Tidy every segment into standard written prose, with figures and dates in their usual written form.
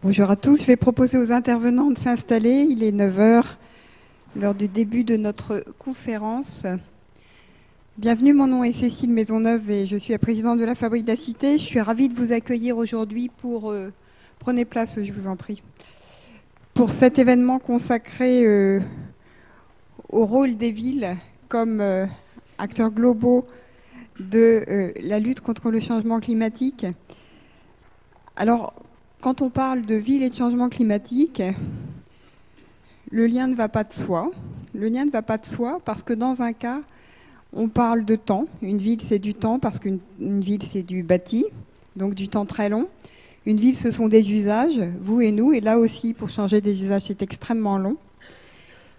Bonjour à tous, je vais proposer aux intervenants de s'installer. Il est 9 heures, l'heure du début de notre conférence. Bienvenue, mon nom est Cécile Maisonneuve et je suis la présidente de la Fabrique de la Cité. Je suis ravie de vous accueillir aujourd'hui pour... prenez place, je vous en prie. Pour cet événement consacré au rôle des villes comme acteurs globaux de la lutte contre le changement climatique. Alors, quand on parle de ville et de changement climatique, le lien ne va pas de soi. Le lien ne va pas de soi parce que dans un cas, on parle de temps. Une ville, c'est du temps parce qu'une ville, c'est du bâti, donc du temps très long. Une ville, ce sont des usages, vous et nous. Et là aussi, pour changer des usages, c'est extrêmement long.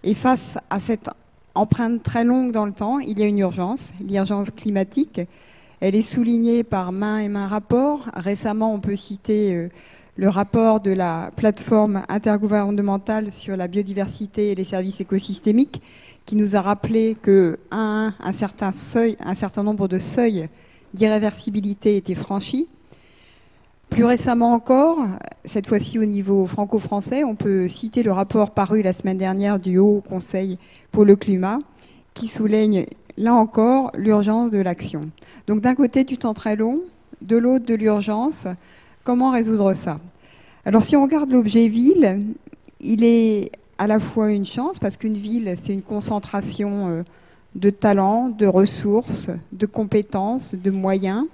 Et face à cette empreinte très longue dans le temps, il y a une urgence, l'urgence climatique. Elle est soulignée par maints et maints rapports. Récemment, on peut citer le rapport de la plateforme intergouvernementale sur la biodiversité et les services écosystémiques, qui nous a rappelé qu'un certain nombre de seuils d'irréversibilité étaient franchis. Plus récemment encore, cette fois-ci au niveau franco-français, on peut citer le rapport paru la semaine dernière du Haut Conseil pour le climat, qui souligne là encore l'urgence de l'action. Donc d'un côté du temps très long, de l'autre de l'urgence. Comment résoudre ça? Alors si on regarde l'objet ville, il est à la fois une chance, parce qu'une ville, c'est une concentration de talents, de ressources, de compétences, de moyens.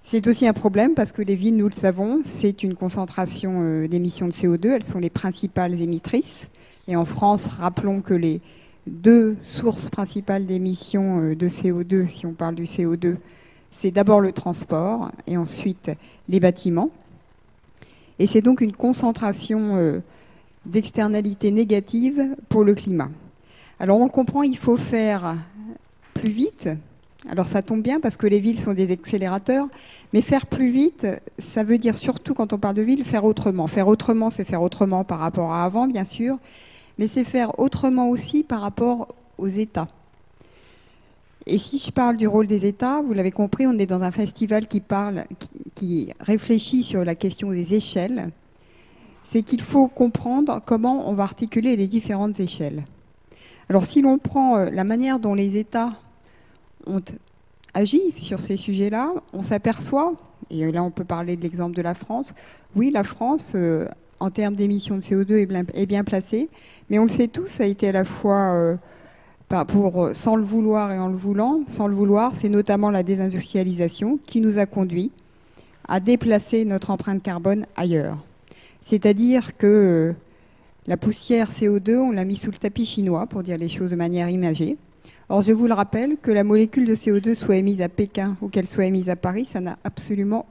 C'est aussi un problème, parce que les villes, nous le savons, c'est une concentration d'émissions de CO2. Elles sont les principales émettrices. Et en France, rappelons que les deux sources principales d'émissions de CO2, si on parle du CO2, c'est d'abord le transport et ensuite les bâtiments. Et c'est donc une concentration d'externalités négatives pour le climat. Alors on le comprend, il faut faire plus vite. Alors ça tombe bien parce que les villes sont des accélérateurs, mais faire plus vite, ça veut dire surtout quand on parle de ville, faire autrement. Faire autrement, c'est faire autrement par rapport à avant, bien sûr, mais c'est faire autrement aussi par rapport aux États. Et si je parle du rôle des États, vous l'avez compris, on est dans un festival qui réfléchit sur la question des échelles. C'est qu'il faut comprendre comment on va articuler les différentes échelles. Alors si l'on prend la manière dont les États ont agi sur ces sujets-là, on s'aperçoit, et là on peut parler de l'exemple de la France, oui, la France, en termes d'émissions de CO2, est bien placée, mais on le sait tous, ça a été à la fois... sans le vouloir et en le voulant. Sans le vouloir, c'est notamment la désindustrialisation qui nous a conduit à déplacer notre empreinte carbone ailleurs. C'est-à-dire que la poussière CO2, on l'a mis sous le tapis chinois, pour dire les choses de manière imagée. Or, je vous le rappelle, que la molécule de CO2 soit émise à Pékin ou qu'elle soit émise à Paris, ça n'a absolument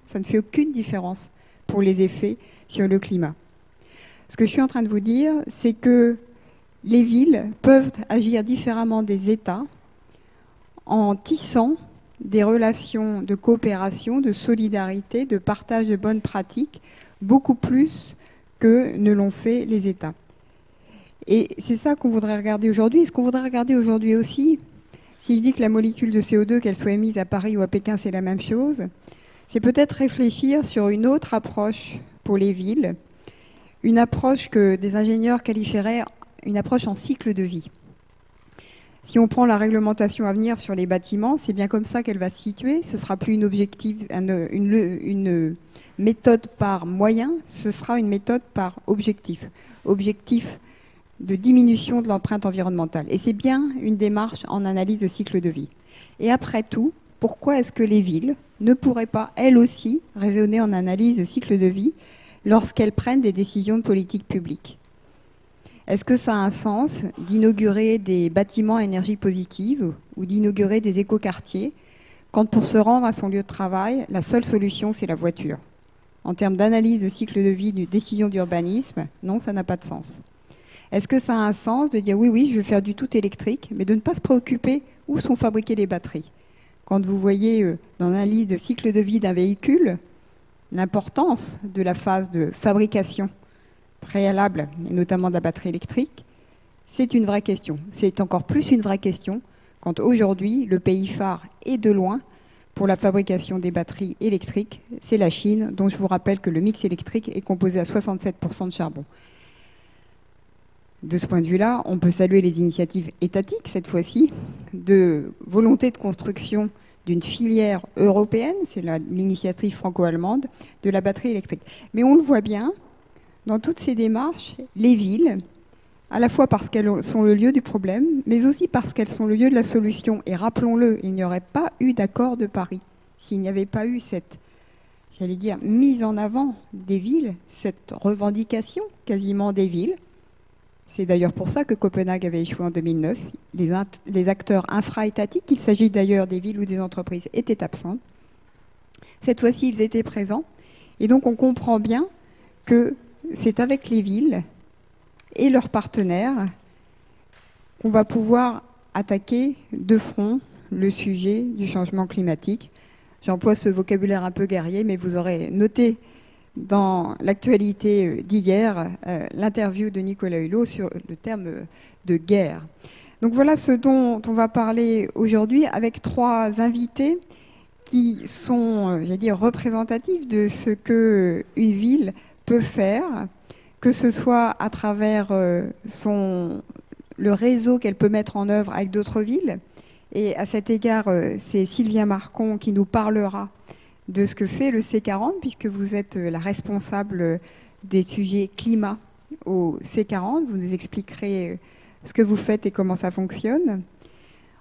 ça ne fait aucune différence pour les effets sur le climat. Ce que je suis en train de vous dire, c'est que les villes peuvent agir différemment des États en tissant des relations de coopération, de solidarité, de partage de bonnes pratiques, beaucoup plus que ne l'ont fait les États. Et c'est ça qu'on voudrait regarder aujourd'hui. Et ce qu'on voudrait regarder aujourd'hui aussi, si je dis que la molécule de CO2, qu'elle soit émise à Paris ou à Pékin, c'est la même chose, c'est peut-être réfléchir sur une autre approche pour les villes, une approche que des ingénieurs qualifieraient une approche en cycle de vie. Si on prend la réglementation à venir sur les bâtiments, c'est bien comme ça qu'elle va se situer. Ce ne sera plus une méthode par moyen, ce sera une méthode par objectif. Objectif de diminution de l'empreinte environnementale. Et c'est bien une démarche en analyse de cycle de vie. Et après tout, pourquoi est-ce que les villes ne pourraient pas, elles aussi, raisonner en analyse de cycle de vie lorsqu'elles prennent des décisions de politique publique ? Est-ce que ça a un sens d'inaugurer des bâtiments à énergie positive ou d'inaugurer des écoquartiers quand pour se rendre à son lieu de travail, la seule solution, c'est la voiture? En termes d'analyse de cycle de vie, de décision d'urbanisme, non, ça n'a pas de sens. Est-ce que ça a un sens de dire oui, je vais faire du tout électrique, mais de ne pas se préoccuper où sont fabriquées les batteries? Quand vous voyez dans l'analyse de cycle de vie d'un véhicule, l'importance de la phase de fabrication préalable, et notamment de la batterie électrique, c'est une vraie question. C'est encore plus une vraie question quand aujourd'hui, le pays phare est de loin pour la fabrication des batteries électriques, c'est la Chine, dont je vous rappelle que le mix électrique est composé à 67% de charbon. De ce point de vue-là, on peut saluer les initiatives étatiques, cette fois-ci, de volonté de construction d'une filière européenne, c'est l'initiative franco-allemande, de la batterie électrique. Mais on le voit bien, dans toutes ces démarches, les villes, à la fois parce qu'elles sont le lieu du problème, mais aussi parce qu'elles sont le lieu de la solution. Et rappelons-le, il n'y aurait pas eu d'accord de Paris s'il n'y avait pas eu cette, j'allais dire, mise en avant des villes, cette revendication quasiment des villes. C'est d'ailleurs pour ça que Copenhague avait échoué en 2009. Les acteurs infra-étatiques, qu'il s'agit d'ailleurs des villes ou des entreprises, étaient absents. Cette fois-ci, ils étaient présents. Et donc, on comprend bien que c'est avec les villes et leurs partenaires qu'on va pouvoir attaquer de front le sujet du changement climatique. J'emploie ce vocabulaire un peu guerrier, mais vous aurez noté dans l'actualité d'hier l'interview de Nicolas Hulot sur le terme de guerre. Donc voilà ce dont on va parler aujourd'hui avec trois invités qui sont, j'allais dire, représentatifs de ce qu'une ville peut faire, que ce soit à travers le réseau qu'elle peut mettre en œuvre avec d'autres villes. Et à cet égard, c'est Sylvia Marcon qui nous parlera de ce que fait le C40, puisque vous êtes la responsable des sujets climat au C40. Vous nous expliquerez ce que vous faites et comment ça fonctionne.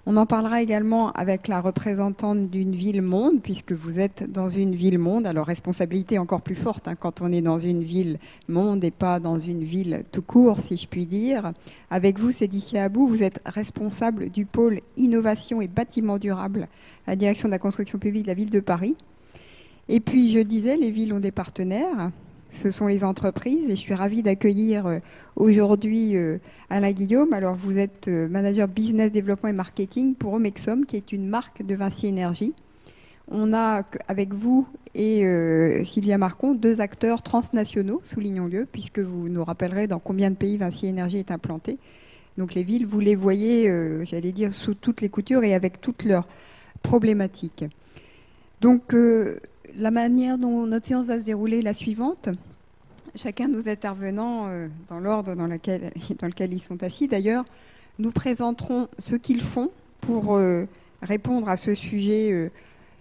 On en parlera également avec la représentante d'une ville-monde, puisque vous êtes dans une ville-monde. Alors, responsabilité encore plus forte quand on est dans une ville-monde et pas dans une ville tout court, si je puis dire. Avec vous, Sédicia Abou, vous êtes responsable du pôle innovation et bâtiment durable à la direction de la construction publique de la ville de Paris. Et puis, je disais, les villes ont des partenaires. Ce sont les entreprises et je suis ravie d'accueillir aujourd'hui Alain Guillaume. Alors vous êtes manager business développement et marketing pour Omexom, qui est une marque de Vinci Énergie. On a avec vous et Sylvia Marcon deux acteurs transnationaux, soulignons-le, puisque vous nous rappellerez dans combien de pays Vinci Énergie est implanté. Donc les villes, vous les voyez, j'allais dire, sous toutes les coutures et avec toutes leurs problématiques. Donc la manière dont notre séance va se dérouler est la suivante. Chacun de nos intervenants, dans l'ordre dans lequel ils sont assis d'ailleurs, nous présenteront ce qu'ils font pour répondre à ce sujet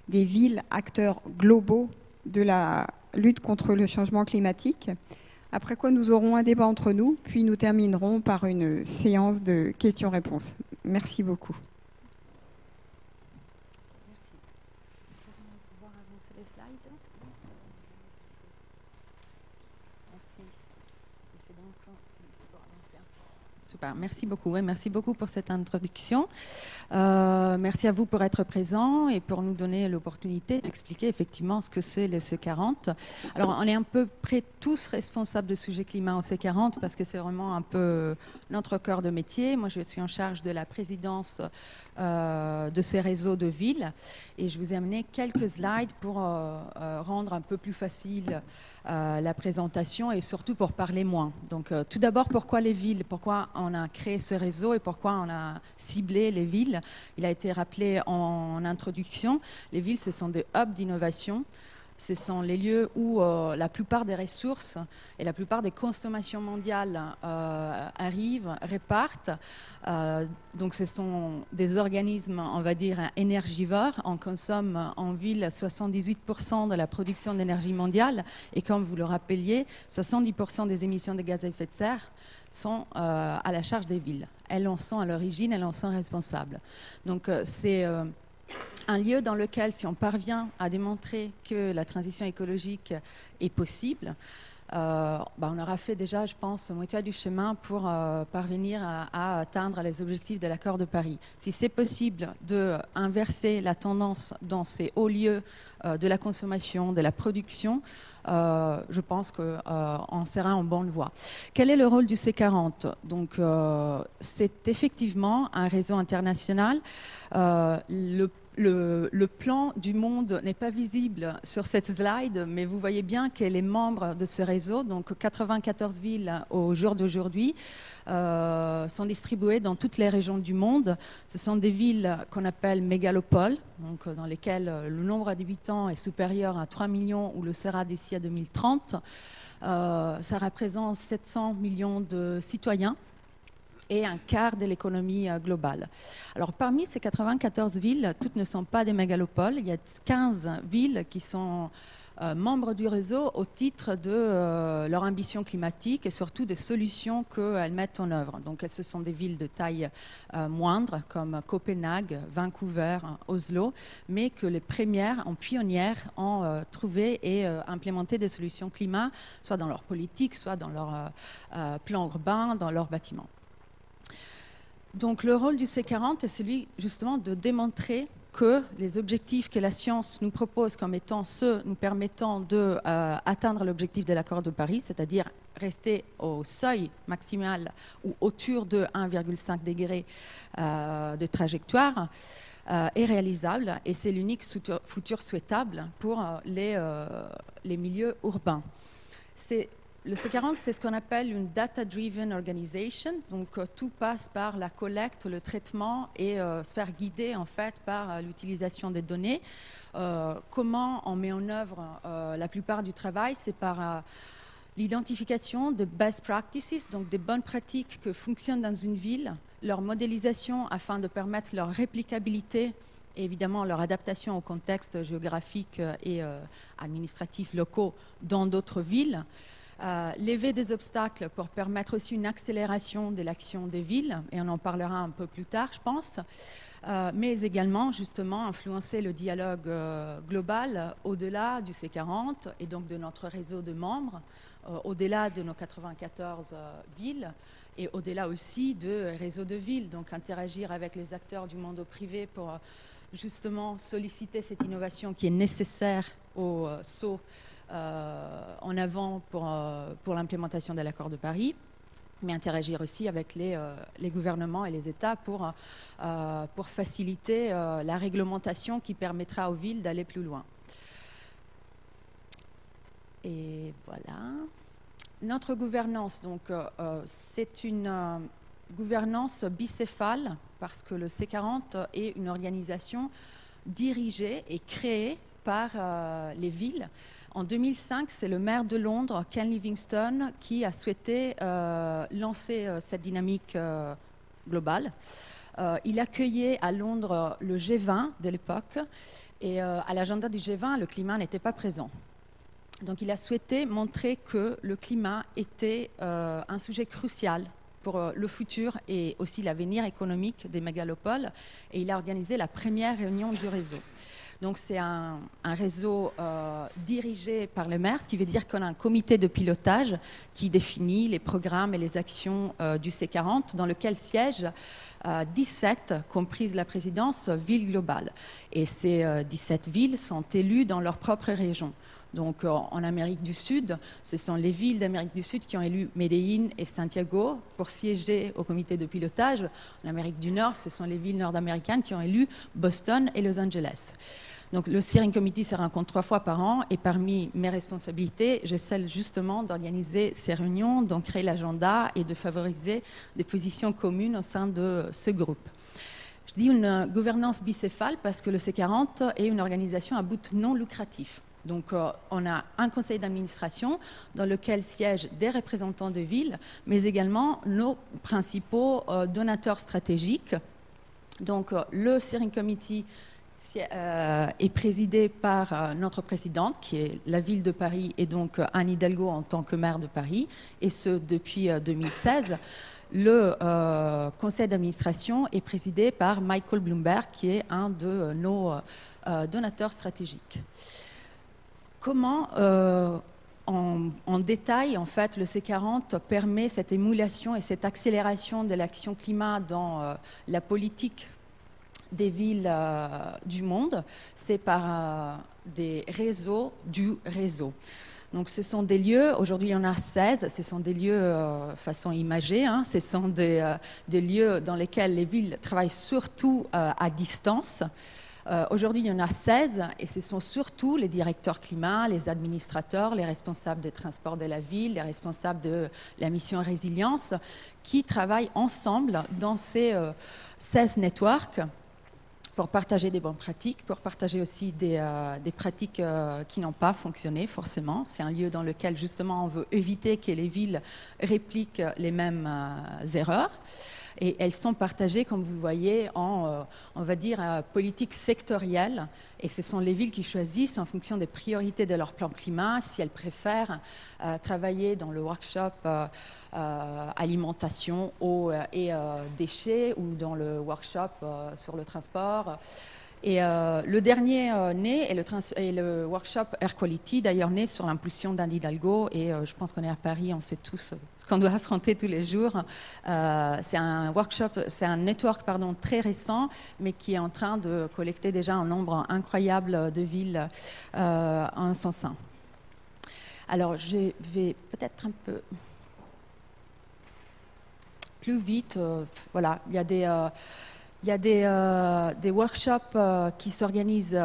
des villes, acteurs globaux de la lutte contre le changement climatique. Après quoi, nous aurons un débat entre nous, puis nous terminerons par une séance de questions-réponses. Merci beaucoup. Super, merci beaucoup. Et merci beaucoup pour cette introduction. Merci à vous pour être présents et pour nous donner l'opportunité d'expliquer effectivement ce que c'est le C40. Alors, on est à peu près tous responsables de sujet climat au C40 parce que c'est vraiment un peu notre cœur de métier. Moi, je suis en charge de la présidence de ces réseaux de villes et je vous ai amené quelques slides pour rendre un peu plus facile la présentation et surtout pour parler moins. Donc, tout d'abord, pourquoi les villes? Pourquoi on a créé ce réseau et pourquoi on a ciblé les villes? Il a été rappelé en introduction, les villes, ce sont des hubs d'innovation. Ce sont les lieux où la plupart des ressources et la plupart des consommations mondiales arrivent, repartent. Donc ce sont des organismes, on va dire, énergivores. On consomme en ville 78% de la production d'énergie mondiale. Et comme vous le rappeliez, 70% des émissions de gaz à effet de serre sont à la charge des villes. Elles en sont à l'origine, elles en sont responsables. Donc c'est un lieu dans lequel, si on parvient à démontrer que la transition écologique est possible, on aura fait déjà, je pense, moitié du chemin pour parvenir à atteindre les objectifs de l'accord de Paris. Si c'est possible d'inverser la tendance dans ces hauts lieux de la consommation, de la production, je pense qu'on sera en bonne voie. Quel est le rôle du C40? Donc, c'est effectivement un réseau international. Le Le plan du monde n'est pas visible sur cette slide, mais vous voyez bien que les membres de ce réseau, donc 94 villes au jour d'aujourd'hui, sont distribuées dans toutes les régions du monde. Ce sont des villes qu'on appelle mégalopoles, donc dans lesquelles le nombre d'habitants est supérieur à 3 millions ou le sera d'ici à 2030. Ça représente 700 millions de citoyens et un quart de l'économie globale. Alors, parmi ces 94 villes, toutes ne sont pas des mégalopoles. Il y a 15 villes qui sont membres du réseau au titre de leur ambition climatique et surtout des solutions qu'elles mettent en œuvre. Donc, ce sont des villes de taille moindre, comme Copenhague, Vancouver, Oslo, mais que les premières, en pionnières, ont trouvé et implémenté des solutions climat, soit dans leur politique, soit dans leur plan urbain, dans leurs bâtiments. Donc le rôle du C40 est celui justement de démontrer que les objectifs que la science nous propose comme étant ceux nous permettant d'atteindre l'objectif de l'accord de Paris, c'est-à-dire rester au seuil maximal ou autour de 1,5 degré de trajectoire, est réalisable et c'est l'unique futur souhaitable pour les milieux urbains. Le C40, c'est ce qu'on appelle une data-driven organization. Donc, tout passe par la collecte, le traitement et se faire guider en fait par l'utilisation des données. Comment on met en œuvre la plupart du travail? C'est par l'identification de best practices, donc des bonnes pratiques que fonctionnent dans une ville, leur modélisation afin de permettre leur réplicabilité et évidemment leur adaptation au contexte géographique et administratif locaux dans d'autres villes. Lever des obstacles pour permettre aussi une accélération de l'action des villes, et on en parlera un peu plus tard, je pense, mais également justement influencer le dialogue global au-delà du C40 et donc de notre réseau de membres, au-delà de nos 94 villes et au-delà aussi de réseaux de villes, donc interagir avec les acteurs du monde privé pour justement solliciter cette innovation qui est nécessaire au saut en avant pour l'implémentation de l'accord de Paris, mais interagir aussi avec les gouvernements et les États pour faciliter la réglementation qui permettra aux villes d'aller plus loin. Et voilà. Notre gouvernance, donc, c'est une gouvernance bicéphale parce que le C40 est une organisation dirigée et créée par les villes. En 2005, c'est le maire de Londres, Ken Livingstone, qui a souhaité lancer cette dynamique globale. Il accueillait à Londres le G20 de l'époque et à l'agenda du G20, le climat n'était pas présent. Donc il a souhaité montrer que le climat était un sujet crucial pour le futur et aussi l'avenir économique des mégalopoles et il a organisé la première réunion du réseau. Donc c'est un réseau dirigé par le maire, ce qui veut dire qu'on a un comité de pilotage qui définit les programmes et les actions du C40 dans lequel siègent 17, comprises la présidence, villes globales. Et ces 17 villes sont élues dans leur propre région. Donc en Amérique du Sud, ce sont les villes d'Amérique du Sud qui ont élu Medellín et Santiago pour siéger au comité de pilotage. En Amérique du Nord, ce sont les villes nord-américaines qui ont élu Boston et Los Angeles. Donc le Steering Committee se rencontre 3 fois par an et parmi mes responsabilités, j'ai celle justement d'organiser ces réunions, d'en créer l'agenda et de favoriser des positions communes au sein de ce groupe. Je dis une gouvernance bicéphale parce que le C40 est une organisation à but non lucratif. Donc, on a un conseil d'administration dans lequel siègent des représentants de villes, mais également nos principaux donateurs stratégiques. Donc, le Steering Committee est présidé par notre présidente, qui est la ville de Paris, et donc Anne Hidalgo en tant que maire de Paris, et ce depuis 2016. Le conseil d'administration est présidé par Michael Bloomberg, qui est un de nos donateurs stratégiques. Comment, en détail, en fait, le C40 permet cette émulation et cette accélération de l'action climat dans la politique des villes du monde? C'est par des réseaux du réseau. Donc, ce sont des lieux, aujourd'hui il y en a 16, ce sont des lieux façon imagée, hein, ce sont des lieux dans lesquels les villes travaillent surtout à distance. Aujourd'hui, il y en a 16 et ce sont surtout les directeurs climat, les administrateurs, les responsables des transports de la ville, les responsables de la mission résilience qui travaillent ensemble dans ces 16 networks pour partager des bonnes pratiques, pour partager aussi des pratiques qui n'ont pas fonctionné forcément. C'est un lieu dans lequel justement on veut éviter que les villes répliquent les mêmes erreurs. Et elles sont partagées, comme vous le voyez, en, on va dire, politique sectorielle. Et ce sont les villes qui choisissent, en fonction des priorités de leur plan climat, si elles préfèrent travailler dans le workshop alimentation, eau et déchets, ou dans le workshop sur le transport. Et le dernier né est le workshop Air Quality, d'ailleurs né sur l'impulsion d'Anne Hidalgo. Et je pense qu'on est à Paris, on sait tous ce qu'on doit affronter tous les jours. C'est un workshop, c'est un network très récent, mais qui est en train de collecter déjà un nombre incroyable de villes en son sein. Alors je vais peut-être un peu plus vite. Voilà, il y a des workshops qui s'organisent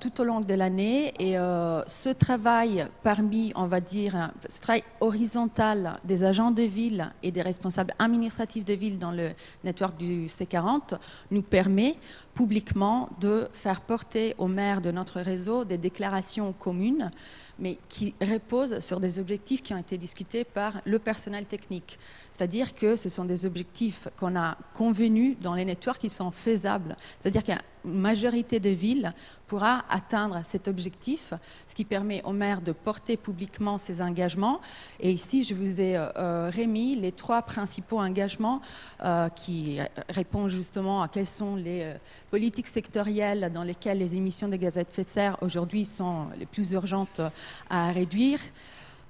tout au long de l'année et ce travail parmi, on va dire, ce travail horizontal des agents de ville et des responsables administratifs de ville dans le network du C40 nous permet publiquement de faire porter aux maires de notre réseau des déclarations communes, mais qui reposent sur des objectifs qui ont été discutés par le personnel technique. C'est-à-dire que ce sont des objectifs qu'on a convenus dans les networks qui sont faisables. C'est-à-dire qu'une majorité de villes pourra atteindre cet objectif, ce qui permet aux maires de porter publiquement ces engagements. Et ici, je vous ai remis les 3 principaux engagements qui répondent justement à quelles sont les politiques sectorielles dans lesquelles les émissions de gaz à effet de serre aujourd'hui sont les plus urgentes à réduire.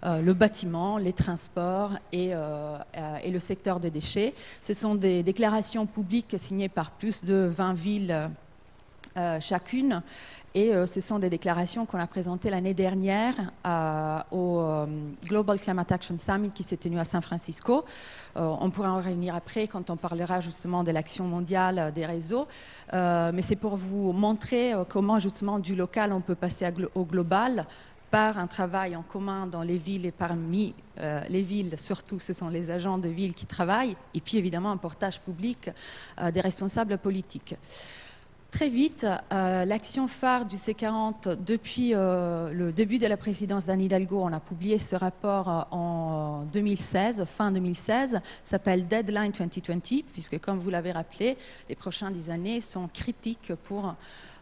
Le bâtiment, les transports et le secteur des déchets. Ce sont des déclarations publiques signées par plus de 20 villes chacune. Et ce sont des déclarations qu'on a présentées l'année dernière au Global Climate Action Summit qui s'est tenu à San Francisco. On pourra en revenir après quand on parlera justement de l'action mondiale des réseaux. Mais c'est pour vous montrer comment justement du local on peut passer au global par un travail en commun dans les villes et parmi les villes, surtout ce sont les agents de ville qui travaillent, et puis évidemment un portage public des responsables politiques. Très vite, l'action phare du C40, depuis le début de la présidence d'Anne Hidalgo, on a publié ce rapport en 2016, fin 2016, s'appelle Deadline 2020, puisque comme vous l'avez rappelé, les prochaines 10 années sont critiques pour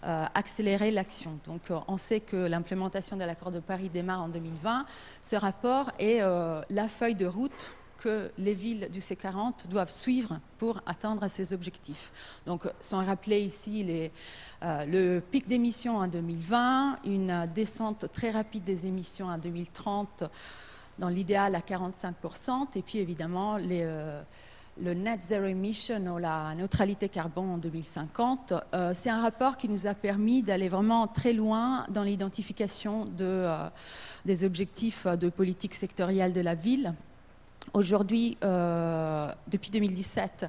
accélérer l'action. Donc on sait que l'implémentation de l'accord de Paris démarre en 2020. Ce rapport est la feuille de route que les villes du C40 doivent suivre pour atteindre ces objectifs. Donc, sont rappelés ici le pic d'émissions en 2020, une descente très rapide des émissions en 2030, dans l'idéal à 45%, et puis évidemment le net zero emission ou la neutralité carbone en 2050. C'est un rapport qui nous a permis d'aller vraiment très loin dans l'identification des objectifs de politique sectorielle de la ville. Aujourd'hui, depuis 2017,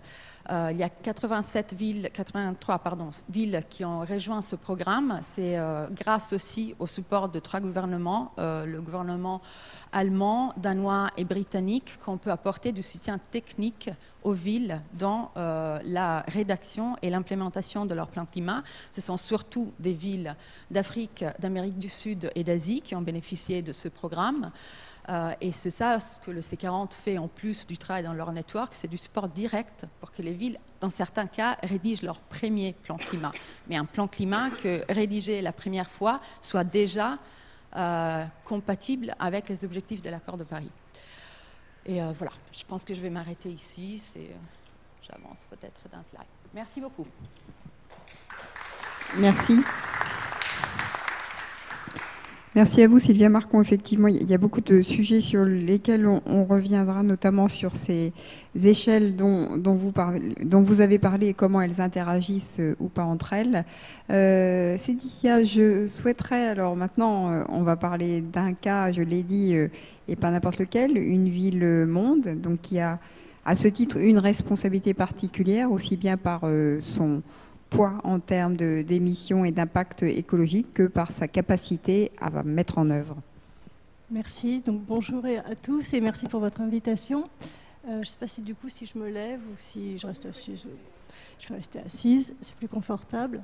il y a 83 villes qui ont rejoint ce programme. C'est grâce aussi au support de 3 gouvernements, le gouvernement allemand, danois et britannique, qu'on peut apporter du soutien technique aux villes dans la rédaction et l'implémentation de leur plan climat. Ce sont surtout des villes d'Afrique, d'Amérique du Sud et d'Asie qui ont bénéficié de ce programme. Et c'est ça ce que le C40 fait en plus du travail dans leur network, c'est du support direct pour que les villes, dans certains cas, rédigent leur premier plan climat. Mais un plan climat que rédigé la première fois soit déjà compatible avec les objectifs de l'accord de Paris. Et voilà, je pense que je vais m'arrêter ici. J'avance peut-être d'un slide. Merci beaucoup. Merci. Merci à vous, Sylvia Marcon. Effectivement, il y a beaucoup de sujets sur lesquels on reviendra, notamment sur ces échelles dont vous avez parlé et comment elles interagissent ou pas entre elles. Cédricia, je souhaiterais, alors maintenant, on va parler d'un cas, je l'ai dit, et pas n'importe lequel, une ville-monde, donc qui a à ce titre une responsabilité particulière, aussi bien par son poids en termes d'émissions et d'impact écologique que par sa capacité à mettre en œuvre. Merci. Donc bonjour à tous et merci pour votre invitation. Je ne sais pas si du coup si je me lève ou si je reste assise. Je vais rester assise, c'est plus confortable.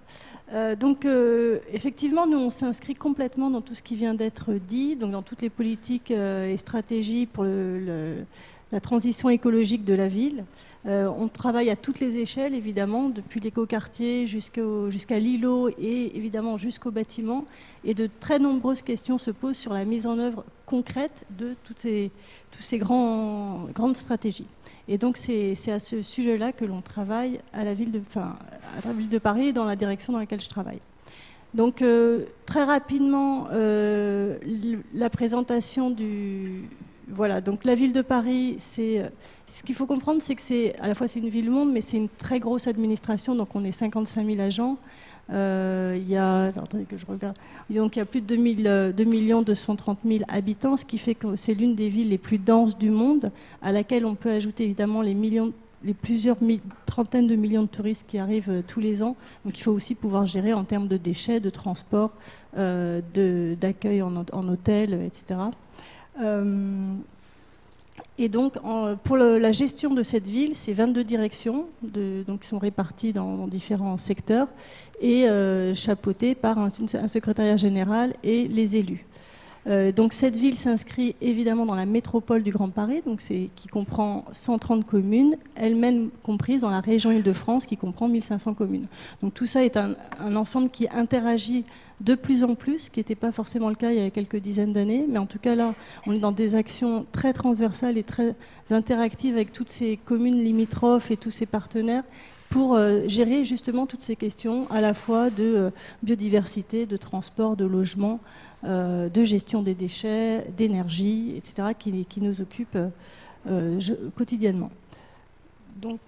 Effectivement, nous on s'inscrit complètement dans tout ce qui vient d'être dit, donc dans toutes les politiques et stratégies pour la transition écologique de la ville. On travaille à toutes les échelles, évidemment, depuis l'écoquartier jusqu'à l'îlot et évidemment jusqu'au bâtiment. Et de très nombreuses questions se posent sur la mise en œuvre concrète de toutes ces grandes stratégies. Et donc c'est à ce sujet-là que l'on travaille à la ville de Paris, dans la direction dans laquelle je travaille. Donc très rapidement, la présentation Voilà, donc la ville de Paris, ce qu'il faut comprendre, c'est que à la fois c'est une ville-monde, mais c'est une très grosse administration, donc on est 55 000 agents. Il y a, alors, attendez que je regarde, donc il y a plus de 2 230 000 habitants, ce qui fait que c'est l'une des villes les plus denses du monde, à laquelle on peut ajouter évidemment les plusieurs trentaines de millions de touristes qui arrivent tous les ans. Donc il faut aussi pouvoir gérer en termes de déchets, de transport, d'accueil en hôtel, etc. Et donc, pour la gestion de cette ville, c'est 22 directions donc, qui sont réparties dans différents secteurs et chapeautées par un secrétariat général et les élus. Donc cette ville s'inscrit évidemment dans la métropole du Grand Paris, donc qui comprend 130 communes, elle-même comprise dans la région Île-de-France qui comprend 1500 communes. Donc tout ça est un ensemble qui interagit de plus en plus, ce qui n'était pas forcément le cas il y a quelques dizaines d'années, mais en tout cas là, on est dans des actions très transversales et très interactives avec toutes ces communes limitrophes et tous ces partenaires pour gérer justement toutes ces questions à la fois de biodiversité, de transport, de logement, de gestion des déchets, d'énergie, etc., qui nous occupent quotidiennement. Donc,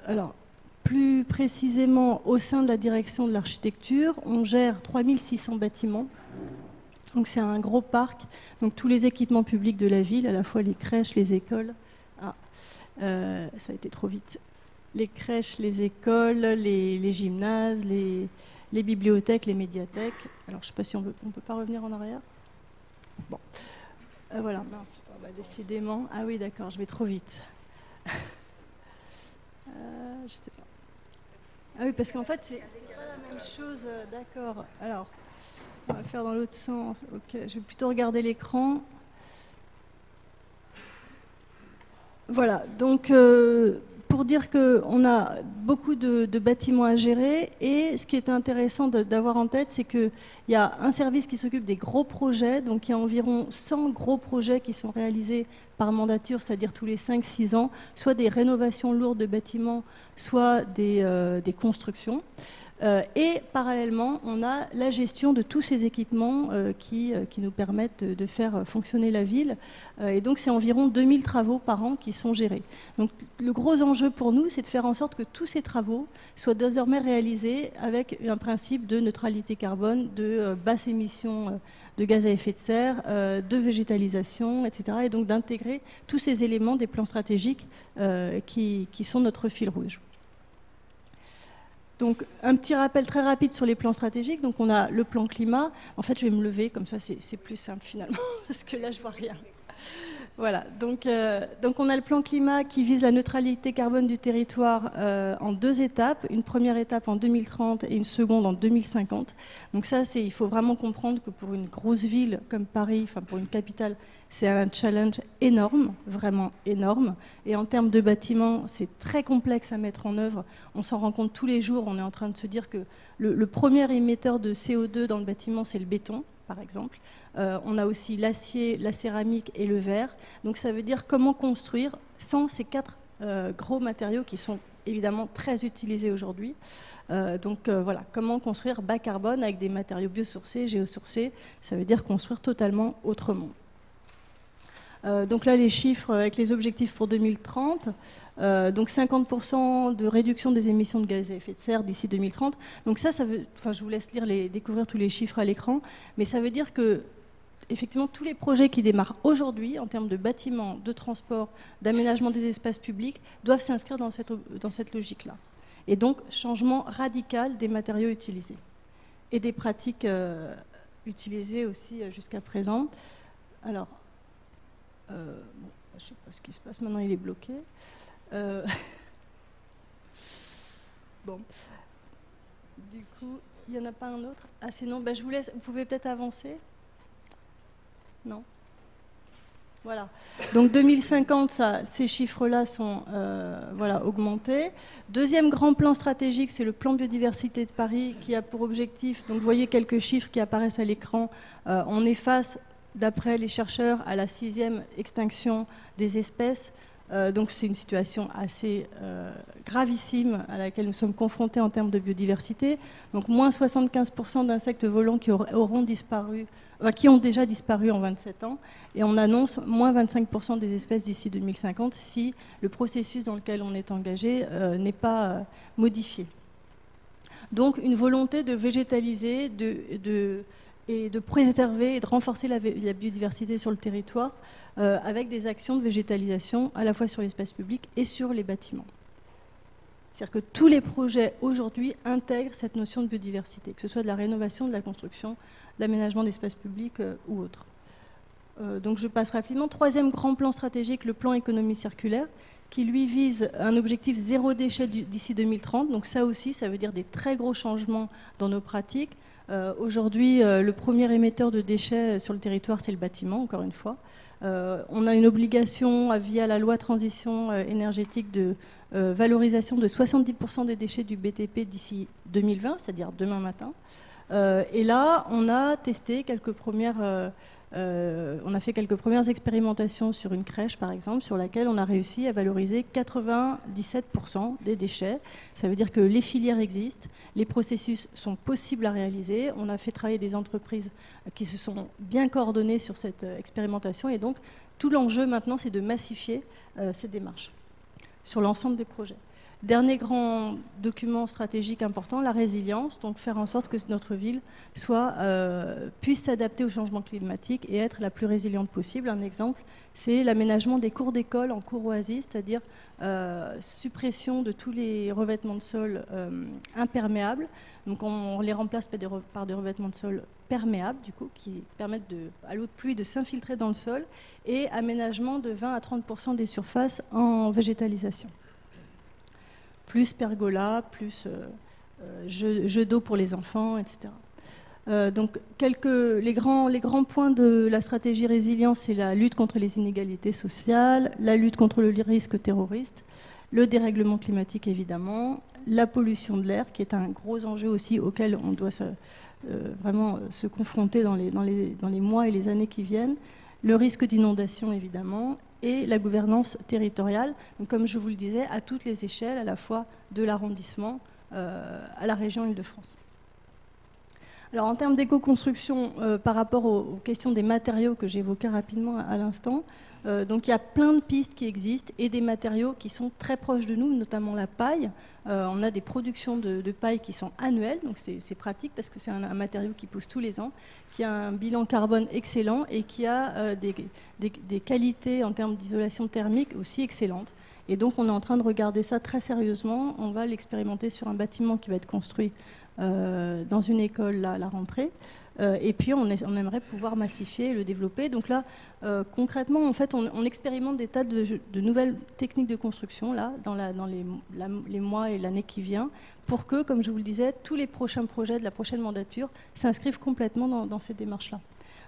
alors, plus précisément, au sein de la direction de l'architecture, on gère 3600 bâtiments. Donc c'est un gros parc. Donc tous les équipements publics de la ville, à la fois les crèches, les écoles. Ça a été trop vite. Les crèches, les écoles, les gymnases, les bibliothèques, les médiathèques. Alors je ne sais pas si on peut pas revenir en arrière. Bon, voilà. Mince. Décidément. Ah oui, d'accord. Je vais trop vite. Je sais pas. Ah oui, parce qu'en fait, c'est pas la même chose. D'accord. Alors, on va faire dans l'autre sens. Ok, je vais plutôt regarder l'écran. Voilà. Donc, pour dire qu'on a beaucoup de bâtiments à gérer, et ce qui est intéressant d'avoir en tête, c'est qu'il y a un service qui s'occupe des gros projets. Donc, il y a environ 100 gros projets qui sont réalisés par mandature, c'est-à-dire tous les 5-6 ans, soit des rénovations lourdes de bâtiments, soit des constructions. Et parallèlement, on a la gestion de tous ces équipements qui nous permettent de faire fonctionner la ville. Et donc, c'est environ 2000 travaux par an qui sont gérés. Donc, le gros enjeu pour nous, c'est de faire en sorte que tous ces travaux soient désormais réalisés avec un principe de neutralité carbone, de basse émission de gaz à effet de serre, de végétalisation, etc. Et donc, d'intégrer tous ces éléments des plans stratégiques qui sont notre fil rouge. Donc, un petit rappel très rapide sur les plans stratégiques. Donc, on a le plan climat. En fait, je vais me lever, comme ça, c'est plus simple finalement, parce que là, je vois rien. Voilà. Donc, on a le plan climat qui vise la neutralité carbone du territoire en 2 étapes. Une première étape en 2030 et une seconde en 2050. Donc, ça, il faut vraiment comprendre que pour une grosse ville comme Paris, enfin pour une capitale, c'est un challenge énorme, vraiment énorme. Et en termes de bâtiments, c'est très complexe à mettre en œuvre. On s'en rend compte tous les jours. On est en train de se dire que le premier émetteur de CO2 dans le bâtiment, c'est le béton, par exemple. On a aussi l'acier, la céramique et le verre. Donc ça veut dire comment construire sans ces 4 gros matériaux qui sont évidemment très utilisés aujourd'hui. Voilà, comment construire bas carbone avec des matériaux biosourcés, géosourcés. Ça veut dire construire totalement autrement. Donc là, les chiffres avec les objectifs pour 2030. Donc 50% de réduction des émissions de gaz à effet de serre d'ici 2030. Donc ça veut, enfin, je vous laisse découvrir tous les chiffres à l'écran, mais ça veut dire que effectivement, tous les projets qui démarrent aujourd'hui en termes de bâtiments, de transport, d'aménagement des espaces publics doivent s'inscrire dans cette logique-là. et donc changement radical des matériaux utilisés et des pratiques utilisées aussi jusqu'à présent. Alors, bon, je ne sais pas ce qui se passe, maintenant il est bloqué. Bon, du coup, il n'y en a pas un autre. Ah, sinon, je vous laisse, vous pouvez peut-être avancer. Non. Voilà. Donc 2050, ces chiffres-là sont augmentés. Deuxième grand plan stratégique, c'est le plan biodiversité de Paris qui a pour objectif, donc vous voyez quelques chiffres qui apparaissent à l'écran, on est face, d'après les chercheurs, à la 6e extinction des espèces. Donc c'est une situation assez gravissime à laquelle nous sommes confrontés en termes de biodiversité. Donc moins 75% d'insectes volants qui auront disparu, qui ont déjà disparu en 27 ans, et on annonce moins 25% des espèces d'ici 2050 si le processus dans lequel on est engagé n'est pas modifié. Donc une volonté de végétaliser et de préserver et de renforcer la biodiversité sur le territoire avec des actions de végétalisation à la fois sur l'espace public et sur les bâtiments. C'est-à-dire que tous les projets aujourd'hui intègrent cette notion de biodiversité, que ce soit de la rénovation, de la construction, de l'aménagement d'espaces publics ou autre. Donc je passe rapidement. Troisième grand plan stratégique, le plan économie circulaire, qui lui vise un objectif zéro déchet d'ici 2030. Donc ça aussi, ça veut dire des très gros changements dans nos pratiques. Aujourd'hui, le premier émetteur de déchets sur le territoire, c'est le bâtiment, encore une fois. On a une obligation, via la loi transition énergétique, de valorisation de 70% des déchets du BTP d'ici 2020, c'est-à-dire demain matin. Et là, on a testé on a fait quelques premières expérimentations sur une crèche, par exemple, sur laquelle on a réussi à valoriser 97% des déchets. Ça veut dire que les filières existent, les processus sont possibles à réaliser. On a fait travailler des entreprises qui se sont bien coordonnées sur cette expérimentation. Et donc, tout l'enjeu maintenant, c'est de massifier ces démarches sur l'ensemble des projets. Dernier grand document stratégique important, la résilience, donc faire en sorte que notre ville puisse s'adapter au changement climatique et être la plus résiliente possible. Un exemple, c'est l'aménagement des cours d'école en courroisie, c'est-à-dire suppression de tous les revêtements de sol imperméables. Donc on les remplace par des revêtements de sol perméables, du coup, qui permettent à l'eau de pluie de s'infiltrer dans le sol, et aménagement de 20 à 30% des surfaces en végétalisation. Plus pergola, plus jeux d'eau pour les enfants, etc. Donc les grands points de la stratégie résilience, c'est la lutte contre les inégalités sociales, la lutte contre le risque terroriste, le dérèglement climatique évidemment, la pollution de l'air, qui est un gros enjeu aussi auquel on doit vraiment se confronter dans les mois et les années qui viennent, le risque d'inondation évidemment, et la gouvernance territoriale, donc, comme je vous le disais, à toutes les échelles, à la fois de l'arrondissement à la région Île-de-France. Alors en termes d'éco-construction, par rapport aux questions des matériaux que j'évoquais rapidement à l'instant, donc il y a plein de pistes qui existent et des matériaux qui sont très proches de nous, notamment la paille. On a des productions de paille qui sont annuelles, donc c'est pratique parce que c'est un matériau qui pousse tous les ans, qui a un bilan carbone excellent et qui a des qualités en termes d'isolation thermique aussi excellentes. Et donc on est en train de regarder ça très sérieusement. On va l'expérimenter sur un bâtiment qui va être construit dans une école là, à la rentrée. Et puis on aimerait pouvoir massifier et le développer. Donc là, concrètement, en fait, on expérimente des tas de nouvelles techniques de construction là, dans les mois et l'année qui vient, pour que, comme je vous le disais, tous les prochains projets de la prochaine mandature s'inscrivent complètement dans ces démarches-là.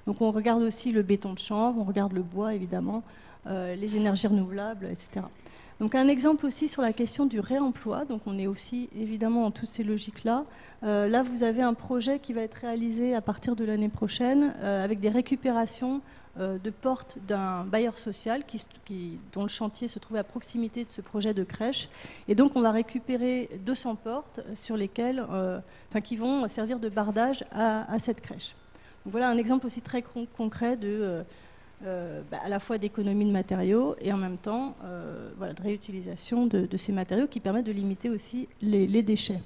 Donc on regarde aussi le béton de chanvre, on regarde le bois évidemment, les énergies renouvelables, etc. Donc un exemple aussi sur la question du réemploi, donc on est aussi évidemment dans toutes ces logiques-là. Là vous avez un projet qui va être réalisé à partir de l'année prochaine avec des récupérations de portes d'un bailleur social dont le chantier se trouve à proximité de ce projet de crèche. Et donc on va récupérer 200 portes sur lesquelles, qui vont servir de bardage à cette crèche. Donc voilà un exemple aussi très concret à la fois d'économie de matériaux et en même temps de réutilisation de ces matériaux qui permettent de limiter aussi les déchets.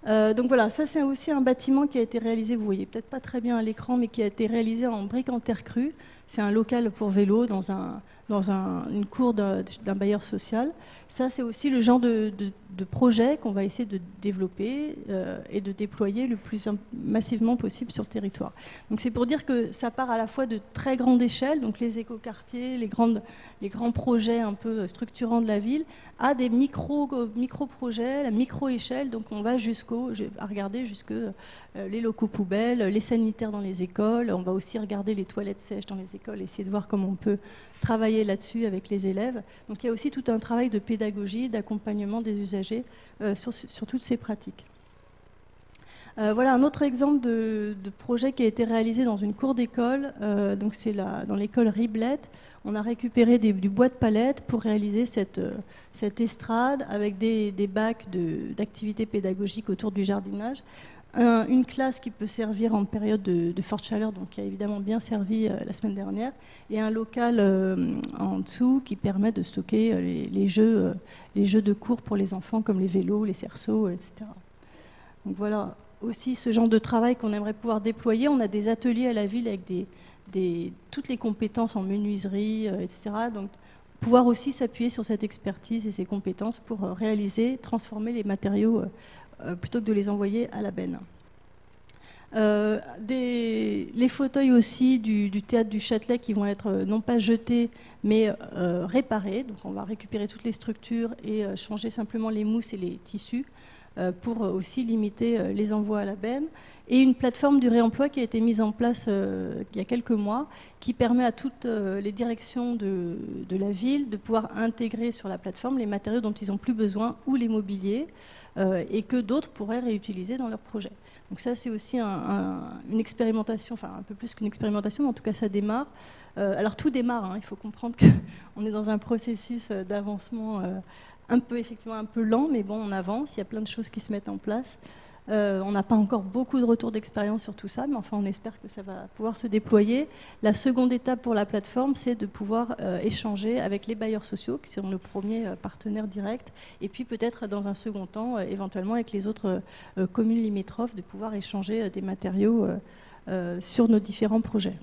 Donc voilà, ça c'est aussi un bâtiment qui a été réalisé, vous voyez peut-être pas très bien à l'écran, mais qui a été réalisé en briques en terre crue. C'est un local pour vélo dans dans une cour d'un bailleur social. Ça, c'est aussi le genre de projet qu'on va essayer de développer et de déployer le plus massivement possible sur le territoire. Donc c'est pour dire que ça part à la fois de très grande échelle, donc les écoquartiers, les grands projets un peu structurants de la ville, à des micro-projets, la micro-échelle. Donc on va à regarder jusque les locaux poubelles, les sanitaires dans les écoles. On va aussi regarder les toilettes sèches dans les écoles, essayer de voir comment on peut travailler là-dessus avec les élèves. Donc il y a aussi tout un travail de pédagogie, d'accompagnement des usagers sur toutes ces pratiques. Voilà un autre exemple de projet qui a été réalisé dans une cour d'école. Donc c'est dans l'école Riblette. On a récupéré du bois de palette pour réaliser cette estrade avec des bacs d'activités pédagogiques autour du jardinage. Une classe qui peut servir en période de forte chaleur, donc qui a évidemment bien servi la semaine dernière, et un local en dessous qui permet de stocker les jeux de cours pour les enfants, comme les vélos, les cerceaux, etc. Donc voilà aussi ce genre de travail qu'on aimerait pouvoir déployer. On a des ateliers à la ville avec toutes les compétences en menuiserie, etc. Donc pouvoir aussi s'appuyer sur cette expertise et ces compétences pour transformer les matériaux plutôt que de les envoyer à la benne. Les fauteuils aussi du théâtre du Châtelet qui vont être non pas jetés mais réparés. Donc on va récupérer toutes les structures et changer simplement les mousses et les tissus pour aussi limiter les envois à la benne. Et une plateforme du réemploi qui a été mise en place il y a quelques mois, qui permet à toutes les directions de la ville de pouvoir intégrer sur la plateforme les matériaux dont ils n'ont plus besoin ou les mobiliers, et que d'autres pourraient réutiliser dans leurs projets. Donc ça, c'est aussi une expérimentation, enfin un peu plus qu'une expérimentation, mais en tout cas ça démarre. Alors tout démarre, hein, il faut comprendre qu'on est dans un processus d'avancement effectivement un peu lent, mais bon, on avance, il y a plein de choses qui se mettent en place. On n'a pas encore beaucoup de retours d'expérience sur tout ça, mais enfin on espère que ça va pouvoir se déployer. La seconde étape pour la plateforme, c'est de pouvoir échanger avec les bailleurs sociaux, qui sont nos premiers partenaires directs, et puis peut-être dans un second temps, éventuellement avec les autres communes limitrophes, de pouvoir échanger des matériaux sur nos différents projets.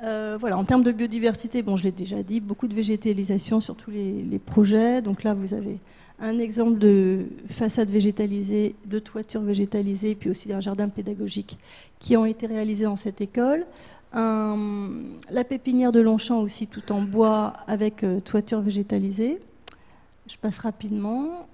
Voilà, en termes de biodiversité, bon, je l'ai déjà dit, beaucoup de végétalisation sur tous les projets. Donc là, vous avez un exemple de façade végétalisée, de toiture végétalisée, puis aussi d'un jardin pédagogique qui ont été réalisés dans cette école. La pépinière de Longchamp aussi, tout en bois avec toiture végétalisée. Je passe rapidement.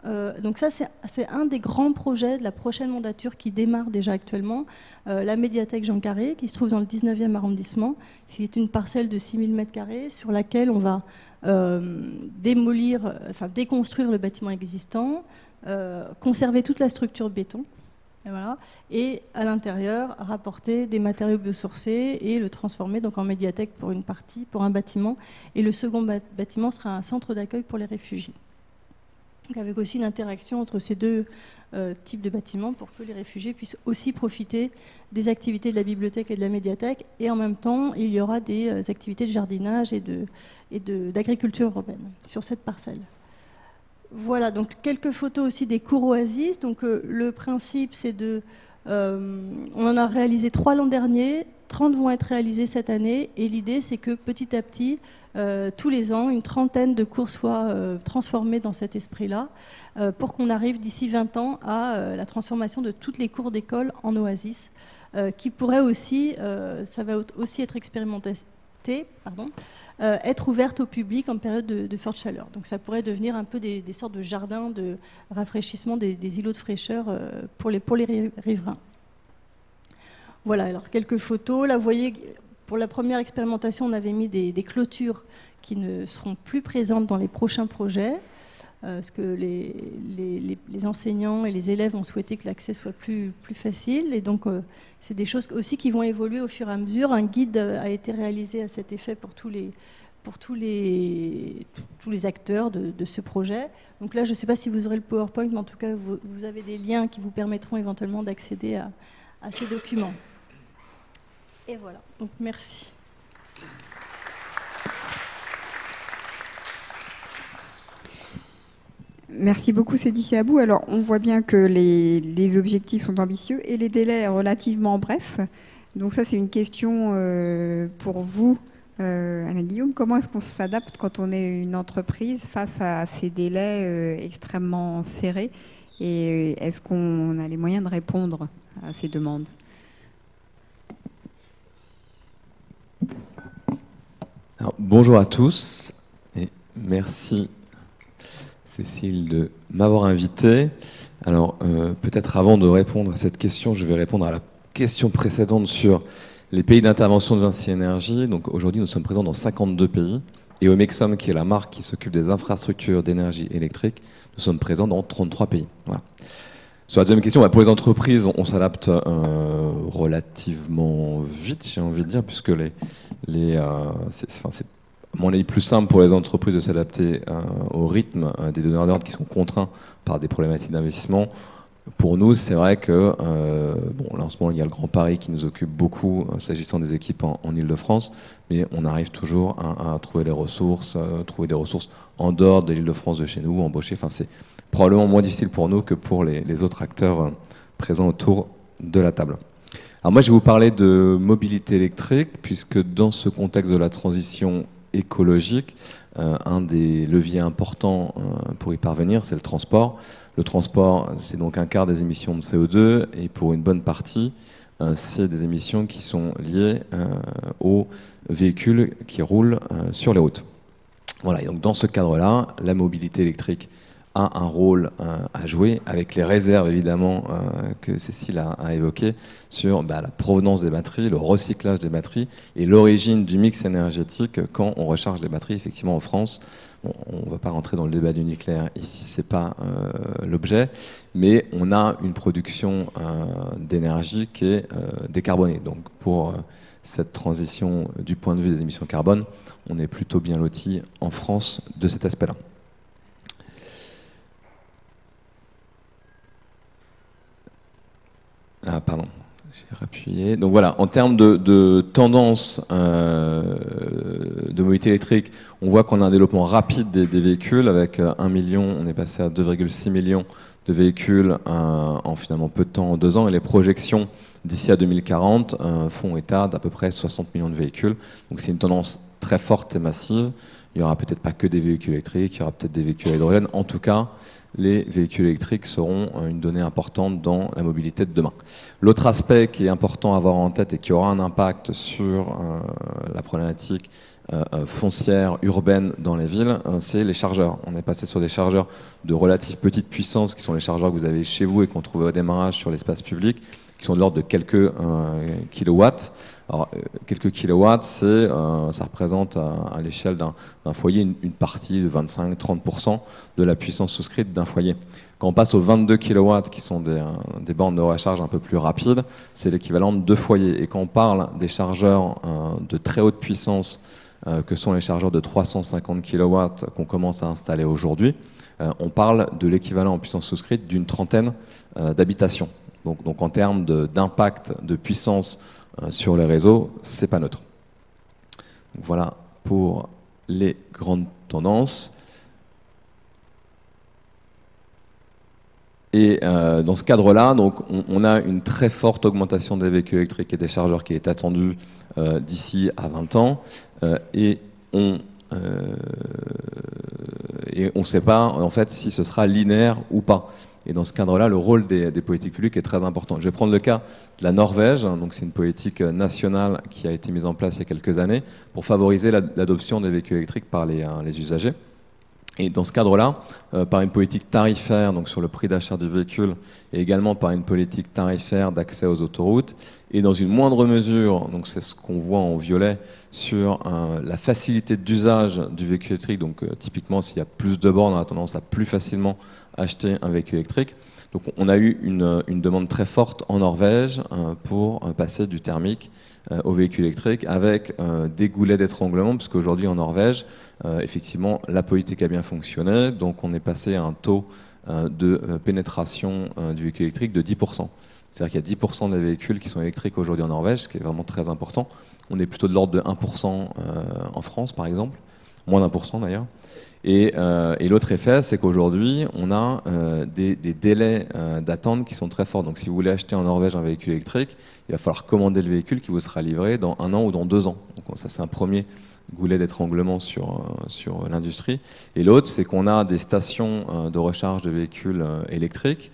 Donc ça, c'est un des grands projets de la prochaine mandature qui démarre déjà actuellement. La médiathèque Jean Carré, qui se trouve dans le 19e arrondissement. C'est une parcelle de 6000 m² sur laquelle on va déconstruire le bâtiment existant, conserver toute la structure béton, et, voilà, et à l'intérieur, rapporter des matériaux biosourcés et le transformer donc en médiathèque pour une partie, pour un bâtiment. Et le second bâtiment sera un centre d'accueil pour les réfugiés. Donc avec aussi une interaction entre ces deux types de bâtiments pour que les réfugiés puissent aussi profiter des activités de la bibliothèque et de la médiathèque. Et en même temps, il y aura des activités de jardinage et d'agriculture urbaine sur cette parcelle. Voilà, donc quelques photos aussi des cours oasis. Donc le principe, c'est on en a réalisé 3 l'an dernier, 30 vont être réalisés cette année, et l'idée c'est que petit à petit, tous les ans, une trentaine de cours soient transformés dans cet esprit-là, pour qu'on arrive d'ici 20 ans à la transformation de toutes les cours d'école en oasis, qui pourraient aussi, ça va aussi être expérimenté, être ouverte au public en période de forte chaleur. Donc ça pourrait devenir un peu des sortes de jardins de rafraîchissement, des îlots de fraîcheur pour les riverains. Voilà, alors quelques photos. Là, vous voyez, pour la première expérimentation, on avait mis des clôtures qui ne seront plus présentes dans les prochains projets, parce que les enseignants et les élèves ont souhaité que l'accès soit plus facile. Et donc, c'est des choses aussi qui vont évoluer au fur et à mesure. Un guide a été réalisé à cet effet pour tous les acteurs de ce projet. Donc là, je ne sais pas si vous aurez le PowerPoint, mais en tout cas, vous avez des liens qui vous permettront éventuellement d'accéder à ces documents. Et voilà, donc merci. Merci beaucoup, Cédric Abou. Alors, on voit bien que les objectifs sont ambitieux et les délais relativement brefs. Donc ça, c'est une question pour vous, Alain Guillaume, comment est-ce qu'on s'adapte quand on est une entreprise face à ces délais extrêmement serrés, et est-ce qu'on a les moyens de répondre à ces demandes? Alors, bonjour à tous et merci Cécile de m'avoir invité. Alors peut-être avant de répondre à cette question, je vais répondre à la question précédente sur les pays d'intervention de Vinci Énergie. Donc aujourd'hui nous sommes présents dans 52 pays et Omexom, qui est la marque qui s'occupe des infrastructures d'énergie électrique, nous sommes présents dans 33 pays. Voilà. Sur la deuxième question, pour les entreprises, on s'adapte relativement vite, j'ai envie de dire, puisque c'est à mon avis plus simple pour les entreprises de s'adapter au rythme des donneurs d'ordre qui sont contraints par des problématiques d'investissement. Pour nous, c'est vrai que, là en ce moment, il y a le Grand Paris qui nous occupe beaucoup s'agissant des équipes en Ile-de-France, mais on arrive toujours à trouver des ressources en dehors de l'Île-de-France de chez nous, embaucher. Enfin, c'est probablement moins difficile pour nous que pour les autres acteurs présents autour de la table. Alors moi, je vais vous parler de mobilité électrique, puisque dans ce contexte de la transition écologique, un des leviers importants pour y parvenir, c'est le transport. Le transport, c'est donc un quart des émissions de CO2, et pour une bonne partie, c'est des émissions qui sont liées aux véhicules qui roulent sur les routes. Voilà, et donc dans ce cadre-là, la mobilité électrique a un rôle à jouer, avec les réserves évidemment que Cécile a évoquées sur la provenance des batteries, le recyclage des batteries et l'origine du mix énergétique quand on recharge les batteries. Effectivement, en France, on ne va pas rentrer dans le débat du nucléaire ici, c'est pas l'objet, mais on a une production d'énergie qui est décarbonée. Donc pour cette transition du point de vue des émissions carbone, on est plutôt bien loti en France de cet aspect-là. Ah, pardon, j'ai rappuyé. Donc voilà, en termes de tendance de mobilité électrique, on voit qu'on a un développement rapide des véhicules. Avec 1 million, on est passé à 2,6 millions de véhicules en finalement peu de temps, en 2 ans. Et les projections d'ici à 2040 font état d'à peu près 60 millions de véhicules. Donc c'est une tendance très forte et massive. Il n'y aura peut-être pas que des véhicules électriques, il y aura peut-être des véhicules à hydrogène. En tout cas, les véhicules électriques seront une donnée importante dans la mobilité de demain. L'autre aspect qui est important à avoir en tête et qui aura un impact sur la problématique foncière urbaine dans les villes, c'est les chargeurs. On est passé sur des chargeurs de relative petite puissance, qui sont les chargeurs que vous avez chez vous et qu'on trouve au démarrage sur l'espace public, qui sont de l'ordre de quelques kilowatts. Alors, quelques kilowatts, ça représente à l'échelle d'un foyer une partie de 25-30% de la puissance souscrite d'un foyer. Quand on passe aux 22 kilowatts, qui sont des bornes de recharge un peu plus rapides, c'est l'équivalent de 2 foyers. Et quand on parle des chargeurs de très haute puissance, que sont les chargeurs de 350 kilowatts qu'on commence à installer aujourd'hui, on parle de l'équivalent en puissance souscrite d'une trentaine d'habitations. Donc en termes d'impact de puissance sur les réseaux, c'est pas neutre. Donc voilà pour les grandes tendances. Et dans ce cadre-là, donc on a une très forte augmentation des véhicules électriques et des chargeurs qui est attendue d'ici à 20 ans. Et on ne sait pas en fait si ce sera linéaire ou pas. Et dans ce cadre-là, le rôle des politiques publiques est très important. Je vais prendre le cas de la Norvège. Donc c'est une politique nationale qui a été mise en place il y a quelques années pour favoriser l'adoption des véhicules électriques par les usagers. Et dans ce cadre-là, par une politique tarifaire, donc sur le prix d'achat du véhicule, et également par une politique tarifaire d'accès aux autoroutes, et dans une moindre mesure, donc c'est ce qu'on voit en violet, sur la facilité d'usage du véhicule électrique. Donc typiquement, s'il y a plus de bornes, on a tendance à plus facilement acheter un véhicule électrique. Donc on a eu une demande très forte en Norvège pour passer du thermique au véhicule électrique, avec des goulets d'étranglement, parce qu'aujourd'hui en Norvège, effectivement, la politique a bien fonctionné. Donc on est passé à un taux de pénétration du véhicule électrique de 10%. C'est-à-dire qu'il y a 10% des véhicules qui sont électriques aujourd'hui en Norvège, ce qui est vraiment très important. On est plutôt de l'ordre de 1% en France, par exemple, moins d'1% d'ailleurs. Et l'autre effet, c'est qu'aujourd'hui, on a des délais d'attente qui sont très forts. Donc si vous voulez acheter en Norvège un véhicule électrique, il va falloir commander le véhicule qui vous sera livré dans 1 an ou dans 2 ans. Donc Donc ça, c'est un premier goulet d'étranglement sur l'industrie. Et l'autre, c'est qu'on a des stations de recharge de véhicules électriques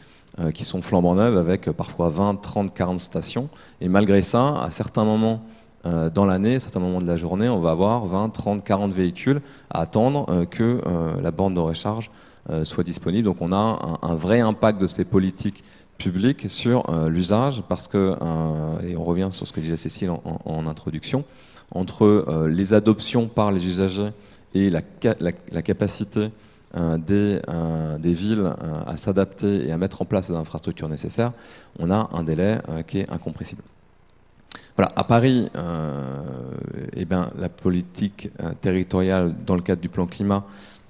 qui sont flambant neuves avec parfois 20, 30, 40 stations. Et malgré ça, à certains moments dans l'année, à certains moments de la journée, on va avoir 20, 30, 40 véhicules à attendre que la borne de recharge soit disponible. Donc on a un vrai impact de ces politiques publiques sur l'usage parce que, et on revient sur ce que disait Cécile en introduction, entre les adoptions par les usagers et la capacité des villes à s'adapter et à mettre en place les infrastructures nécessaires, on a un délai qui est incompressible. Voilà, à Paris, la politique territoriale dans le cadre du plan climat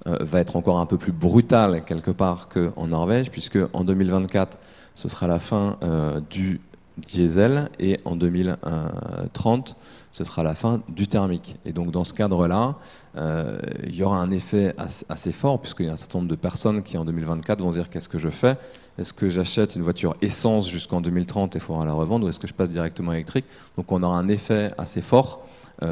va être encore un peu plus brutale quelque part qu'en Norvège, puisque en 2024, ce sera la fin du diesel et en 2030, ce sera la fin du thermique. Et donc dans ce cadre-là, il y aura un effet assez fort, puisqu'il y a un certain nombre de personnes qui en 2024 vont dire qu'est-ce que je fais? Est-ce que j'achète une voiture essence jusqu'en 2030 et il faudra la revendre, ou est-ce que je passe directement électrique? Donc on aura un effet assez fort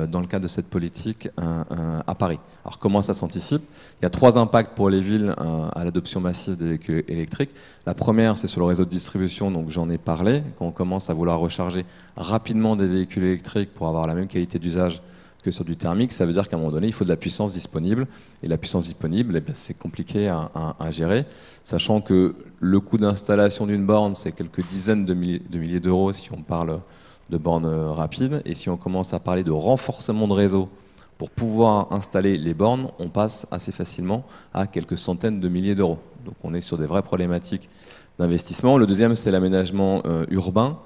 dans le cadre de cette politique à Paris. Alors comment ça s'anticipe? Il y a 3 impacts pour les villes à l'adoption massive des véhicules électriques. La première, c'est sur le réseau de distribution, donc j'en ai parlé, quand on commence à vouloir recharger rapidement des véhicules électriques pour avoir la même qualité d'usage que sur du thermique, ça veut dire qu'à un moment donné, il faut de la puissance disponible. Et la puissance disponible, c'est compliqué à gérer, sachant que le coût d'installation d'une borne, c'est quelques dizaines de milliers d'euros si on parle de bornes rapides. Et si on commence à parler de renforcement de réseau pour pouvoir installer les bornes, on passe assez facilement à quelques centaines de milliers d'euros. Donc on est sur des vraies problématiques d'investissement. Le deuxième, c'est l'aménagement urbain.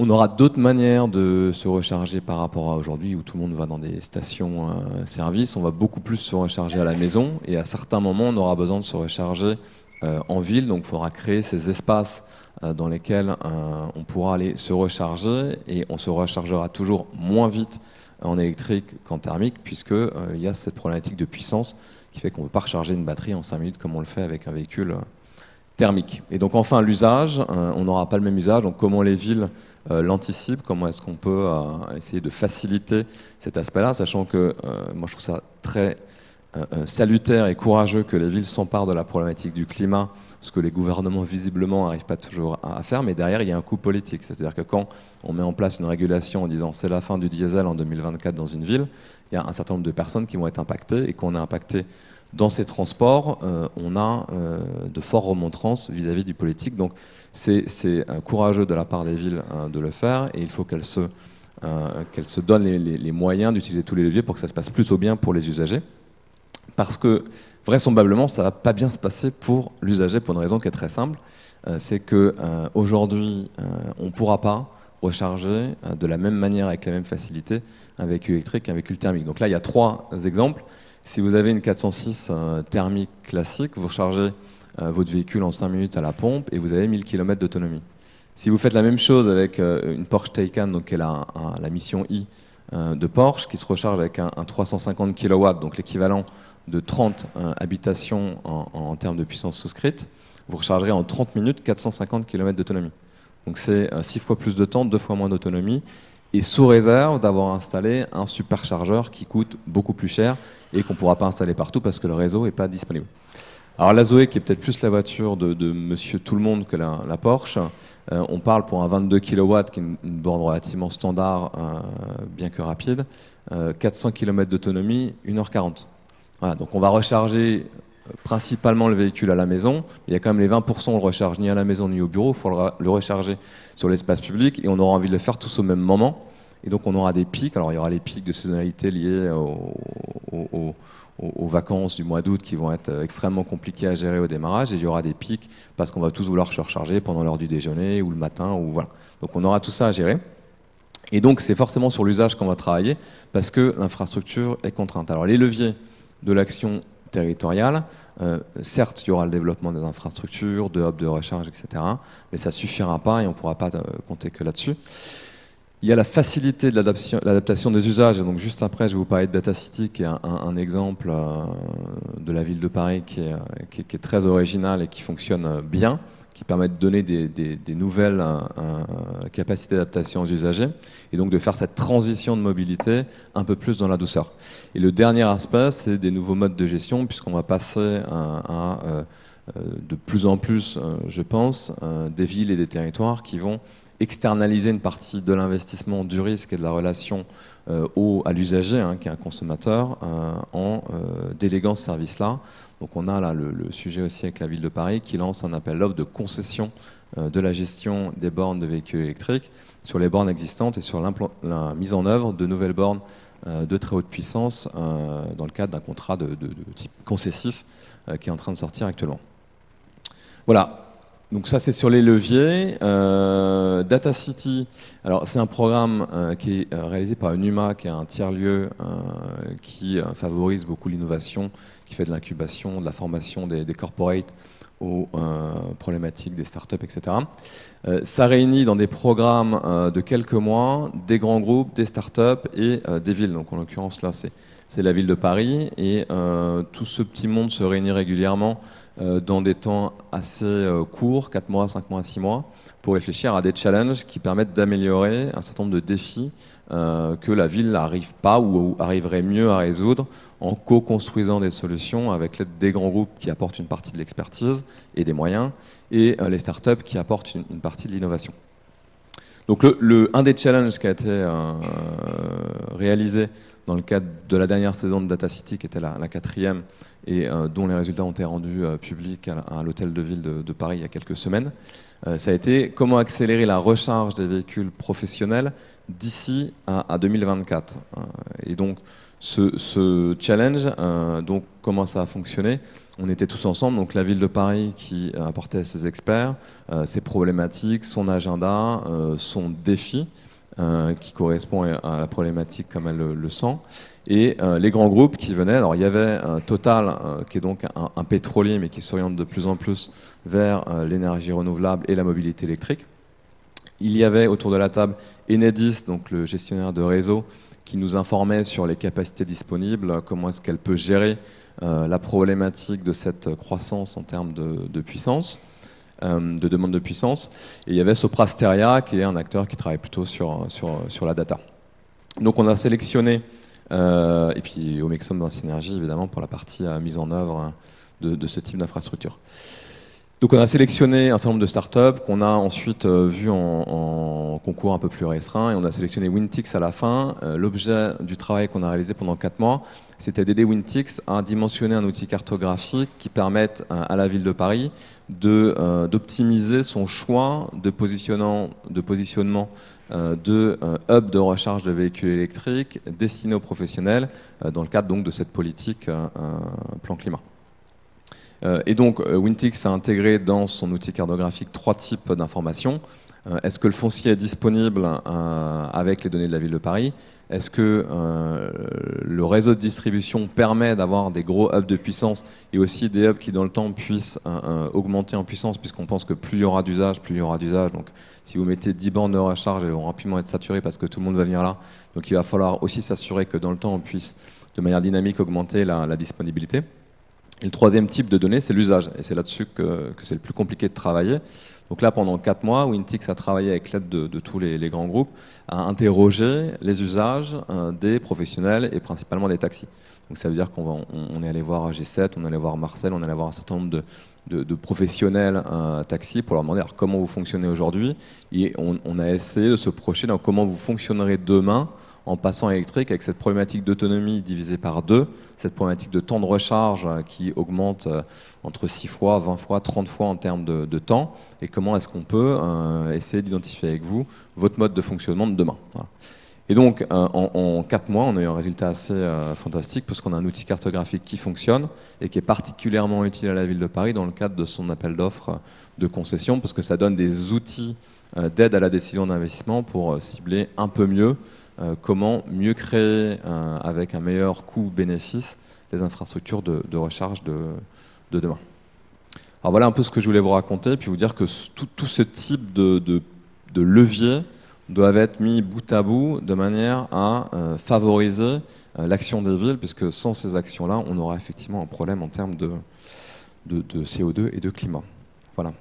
On aura d'autres manières de se recharger par rapport à aujourd'hui où tout le monde va dans des stations-service. On va beaucoup plus se recharger à la maison et à certains moments, on aura besoin de se recharger en ville. Donc il faudra créer ces espaces dans lesquels on pourra aller se recharger et on se rechargera toujours moins vite en électrique qu'en thermique puisqu'il y a cette problématique de puissance qui fait qu'on ne peut pas recharger une batterie en 5 minutes comme on le fait avec un véhicule thermique. Et donc enfin l'usage, on n'aura pas le même usage, donc comment les villes l'anticipent, comment est-ce qu'on peut essayer de faciliter cet aspect-là, sachant que moi je trouve ça très salutaire et courageux que les villes s'emparent de la problématique du climat, ce que les gouvernements visiblement n'arrivent pas toujours à faire, mais derrière il y a un coût politique, c'est-à-dire que quand on met en place une régulation en disant c'est la fin du diesel en 2024 dans une ville, il y a un certain nombre de personnes qui vont être impactées et qu'on est impacté dans ces transports, on a de fortes remontrances vis-à-vis du politique. Donc c'est courageux de la part des villes de le faire et il faut qu'elles se donnent les moyens d'utiliser tous les leviers pour que ça se passe plutôt bien pour les usagers. Parce que vraisemblablement, ça ne va pas bien se passer pour l'usager pour une raison qui est très simple. C'est qu'aujourd'hui, on ne pourra pas recharger de la même manière, avec la même facilité, un véhicule électrique qu'un véhicule thermique. Donc là, il y a 3 exemples. Si vous avez une 406 thermique classique, vous rechargez votre véhicule en 5 minutes à la pompe et vous avez 1000 km d'autonomie. Si vous faites la même chose avec une Porsche Taycan, donc qui est la mission I de Porsche, qui se recharge avec un 350 kW, donc l'équivalent de 30 habitations en termes de puissance souscrite, vous rechargerez en 30 minutes 450 km d'autonomie. Donc c'est 6 fois plus de temps, 2 fois moins d'autonomie, et sous réserve d'avoir installé un superchargeur qui coûte beaucoup plus cher et qu'on ne pourra pas installer partout parce que le réseau n'est pas disponible. Alors la Zoé, qui est peut-être plus la voiture de monsieur tout le monde que la Porsche, on parle pour un 22 kW, qui est une borne relativement standard, bien que rapide, 400 km d'autonomie, 1h40. Voilà, donc on va recharger principalement le véhicule à la maison. Il y a quand même les 20%, on le recharge ni à la maison ni au bureau, il faut le recharger sur l'espace public et on aura envie de le faire tous au même moment. Et donc on aura des pics, alors il y aura les pics de saisonnalité liés aux vacances du mois d'août qui vont être extrêmement compliqués à gérer au démarrage, et il y aura des pics parce qu'on va tous vouloir se recharger pendant l'heure du déjeuner ou le matin, ou voilà. Donc on aura tout ça à gérer. Et donc c'est forcément sur l'usage qu'on va travailler parce que l'infrastructure est contrainte. Alors les leviers de l'action territoriale, certes il y aura le développement des infrastructures, de hubs de recharge, etc. Mais ça ne suffira pas et on ne pourra pas compter que là-dessus. Il y a la facilité de l'adaptation des usages, et donc juste après je vais vous parler de Data City qui est un exemple de la ville de Paris qui est très original et qui fonctionne bien, qui permet de donner des nouvelles capacités d'adaptation aux usagers, et donc de faire cette transition de mobilité un peu plus dans la douceur. Et le dernier aspect, c'est des nouveaux modes de gestion, puisqu'on va passer à de plus en plus, je pense, des villes et des territoires qui vont externaliser une partie de l'investissement, du risque et de la relation à l'usager, qui est un consommateur, en déléguant ce service-là. Donc on a là le sujet aussi avec la ville de Paris qui lance un appel d'offres de concession de la gestion des bornes de véhicules électriques sur les bornes existantes et sur la mise en œuvre de nouvelles bornes de très haute puissance dans le cadre d'un contrat de type concessif qui est en train de sortir actuellement. Voilà. Donc ça, c'est sur les leviers. Data City, alors c'est un programme qui est réalisé par UNUMA, qui est un tiers-lieu qui favorise beaucoup l'innovation, qui fait de l'incubation, de la formation des corporates aux problématiques des startups, etc. Ça réunit dans des programmes de quelques mois des grands groupes, des startups et des villes. Donc en l'occurrence, là, c'est la ville de Paris. Et tout ce petit monde se réunit régulièrement dans des temps assez courts, 4 mois, 5 mois, 6 mois, pour réfléchir à des challenges qui permettent d'améliorer un certain nombre de défis que la ville n'arrive pas ou arriverait mieux à résoudre en co-construisant des solutions avec l'aide des grands groupes qui apportent une partie de l'expertise et des moyens, et les startups qui apportent une partie de l'innovation. Donc un des challenges qui a été réalisé dans le cadre de la dernière saison de Data City, qui était la 4e, et dont les résultats ont été rendus publics à l'hôtel de ville de Paris il y a quelques semaines, ça a été comment accélérer la recharge des véhicules professionnels d'ici à 2024. Et donc ce challenge, donc comment ça a fonctionné? On était tous ensemble, donc la ville de Paris qui apportait ses experts, ses problématiques, son agenda, son défi, qui correspond à la problématique comme elle le sent, et les grands groupes qui venaient. Alors il y avait Total, qui est donc un pétrolier, mais qui s'oriente de plus en plus vers l'énergie renouvelable et la mobilité électrique. Il y avait autour de la table Enedis, donc le gestionnaire de réseau, qui nous informait sur les capacités disponibles, comment est-ce qu'elle peut gérer la problématique de cette croissance en termes de puissance, de demande de puissance. Et il y avait Sopra Steria, qui est un acteur qui travaille plutôt sur la data. Donc on a sélectionné, et puis Omexom dans Synergie évidemment pour la partie mise en œuvre de ce type d'infrastructure. Donc on a sélectionné un certain nombre de startups qu'on a ensuite vu en concours un peu plus restreint, et on a sélectionné Wintix à la fin. L'objet du travail qu'on a réalisé pendant 4 mois, c'était d'aider Wintix à dimensionner un outil cartographique qui permette à la ville de Paris d'optimiser son choix de positionnement de hub de recharge de véhicules électriques destinés aux professionnels dans le cadre donc de cette politique plan climat. Et donc Wintix a intégré dans son outil cartographique 3 types d'informations. Est-ce que le foncier est disponible avec les données de la ville de Paris? Est-ce que le réseau de distribution permet d'avoir des gros hubs de puissance et aussi des hubs qui dans le temps puissent augmenter en puissance, puisqu'on pense que plus il y aura d'usage, plus il y aura d'usage. Donc si vous mettez 10 bornes de recharge, elles vont rapidement être saturées parce que tout le monde va venir là. Donc il va falloir aussi s'assurer que dans le temps on puisse de manière dynamique augmenter la disponibilité. Et le 3e type de données, c'est l'usage. Et c'est là-dessus que c'est le plus compliqué de travailler. Donc là, pendant 4 mois, Wintix a travaillé avec l'aide de tous les grands groupes à interroger les usages des professionnels et principalement des taxis. Donc ça veut dire qu'on est allé voir G7, on est allé voir Marcel, on est allé voir un certain nombre de professionnels taxis pour leur demander alors, comment vous fonctionnez aujourd'hui. Et on a essayé de se projeter dans comment vous fonctionnerez demain en passant à électrique, avec cette problématique d'autonomie divisée par 2, cette problématique de temps de recharge qui augmente entre 6 fois, 20 fois, 30 fois en termes de temps, et comment est-ce qu'on peut essayer d'identifier avec vous votre mode de fonctionnement de demain. Voilà. Et donc, en 4 mois, on a eu un résultat assez fantastique, parce qu'on a un outil cartographique qui fonctionne, et qui est particulièrement utile à la ville de Paris dans le cadre de son appel d'offres de concession, parce que ça donne des outils d'aide à la décision d'investissement pour cibler un peu mieux comment mieux créer avec un meilleur coût-bénéfice les infrastructures de recharge de demain. Alors voilà un peu ce que je voulais vous raconter, puis vous dire que tout ce type de leviers doivent être mis bout à bout de manière à favoriser l'action des villes, puisque sans ces actions-là, on aura effectivement un problème en termes de CO2 et de climat. Voilà.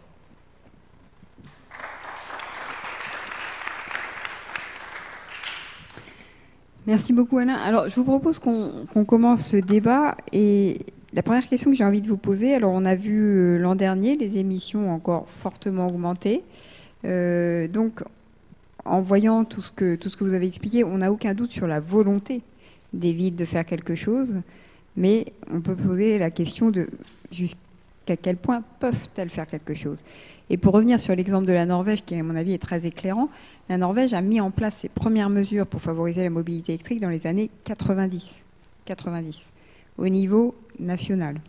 Merci beaucoup Alain. Alors je vous propose qu'on commence ce débat et la première question que j'ai envie de vous poser, alors on a vu l'an dernier les émissions ont encore fortement augmenté. Donc en voyant tout ce que vous avez expliqué, on n'a aucun doute sur la volonté des villes de faire quelque chose, mais on peut poser la question de jusqu'à quel point peuvent-elles faire quelque chose. Et pour revenir sur l'exemple de la Norvège, qui à mon avis est très éclairant, la Norvège a mis en place ses premières mesures pour favoriser la mobilité électrique dans les années 90, au niveau national,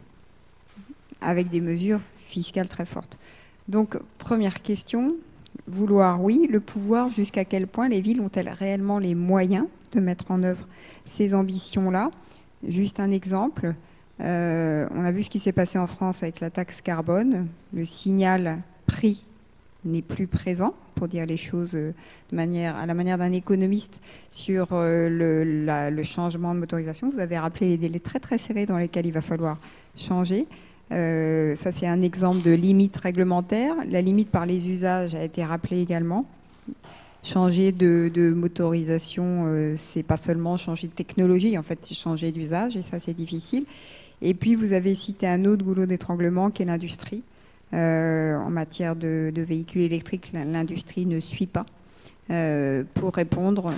avec des mesures fiscales très fortes. Donc, première question, vouloir, oui, le pouvoir, jusqu'à quel point les villes ont-elles réellement les moyens de mettre en œuvre ces ambitions-là? Juste un exemple, on a vu ce qui s'est passé en France avec la taxe carbone, le signal prix n'est plus présent, pour dire les choses à la manière d'un économiste sur le changement de motorisation. Vous avez rappelé les délais très très serrés dans lesquels il va falloir changer. Ça c'est un exemple de limite réglementaire. La limite par les usages a été rappelée également. Changer de motorisation, c'est pas seulement changer de technologie, en fait c'est changer d'usage et ça c'est difficile. Et puis vous avez cité un autre goulot d'étranglement qui est l'industrie. En matière de véhicules électriques, l'industrie ne suit pas pour répondre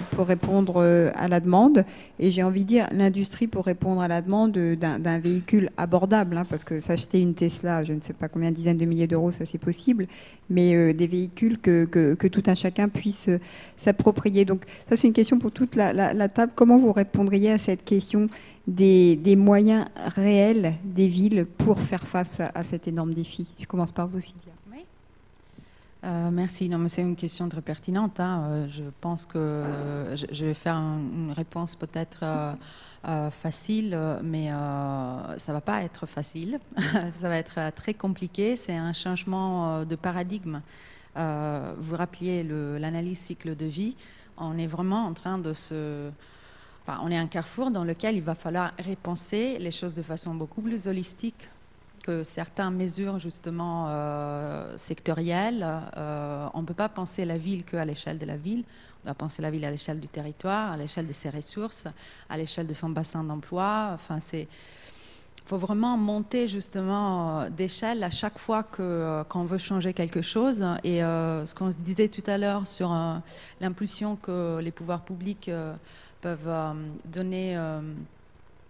à la demande. Et j'ai envie de dire l'industrie pour répondre à la demande d'un véhicule abordable, hein, parce que s'acheter une Tesla, je ne sais pas combien de dizaines de milliers d'euros, ça c'est possible, mais des véhicules que tout un chacun puisse s'approprier. Donc ça c'est une question pour toute la table. Comment vous répondriez à cette question des moyens réels des villes pour faire face à cet énorme défi? Je commence par vous, Sylvia. Oui. Merci. Non, mais c'est une question très pertinente. Hein. Je pense que je vais faire une réponse peut-être facile, mais ça ne va pas être facile. Ça va être très compliqué. C'est un changement de paradigme. Vous rappeliez l'analyse cycle de vie. On est vraiment en train de on est un carrefour dans lequel il va falloir repenser les choses de façon beaucoup plus holistique que certaines mesures justement sectorielles. On ne peut pas penser la ville qu'à l'échelle de la ville. On doit penser la ville à l'échelle du territoire, à l'échelle de ses ressources, à l'échelle de son bassin d'emploi. Enfin, il faut vraiment monter justement d'échelle à chaque fois qu'on veut changer quelque chose. Et ce qu'on se disait tout à l'heure sur l'impulsion que les pouvoirs publics peuvent donner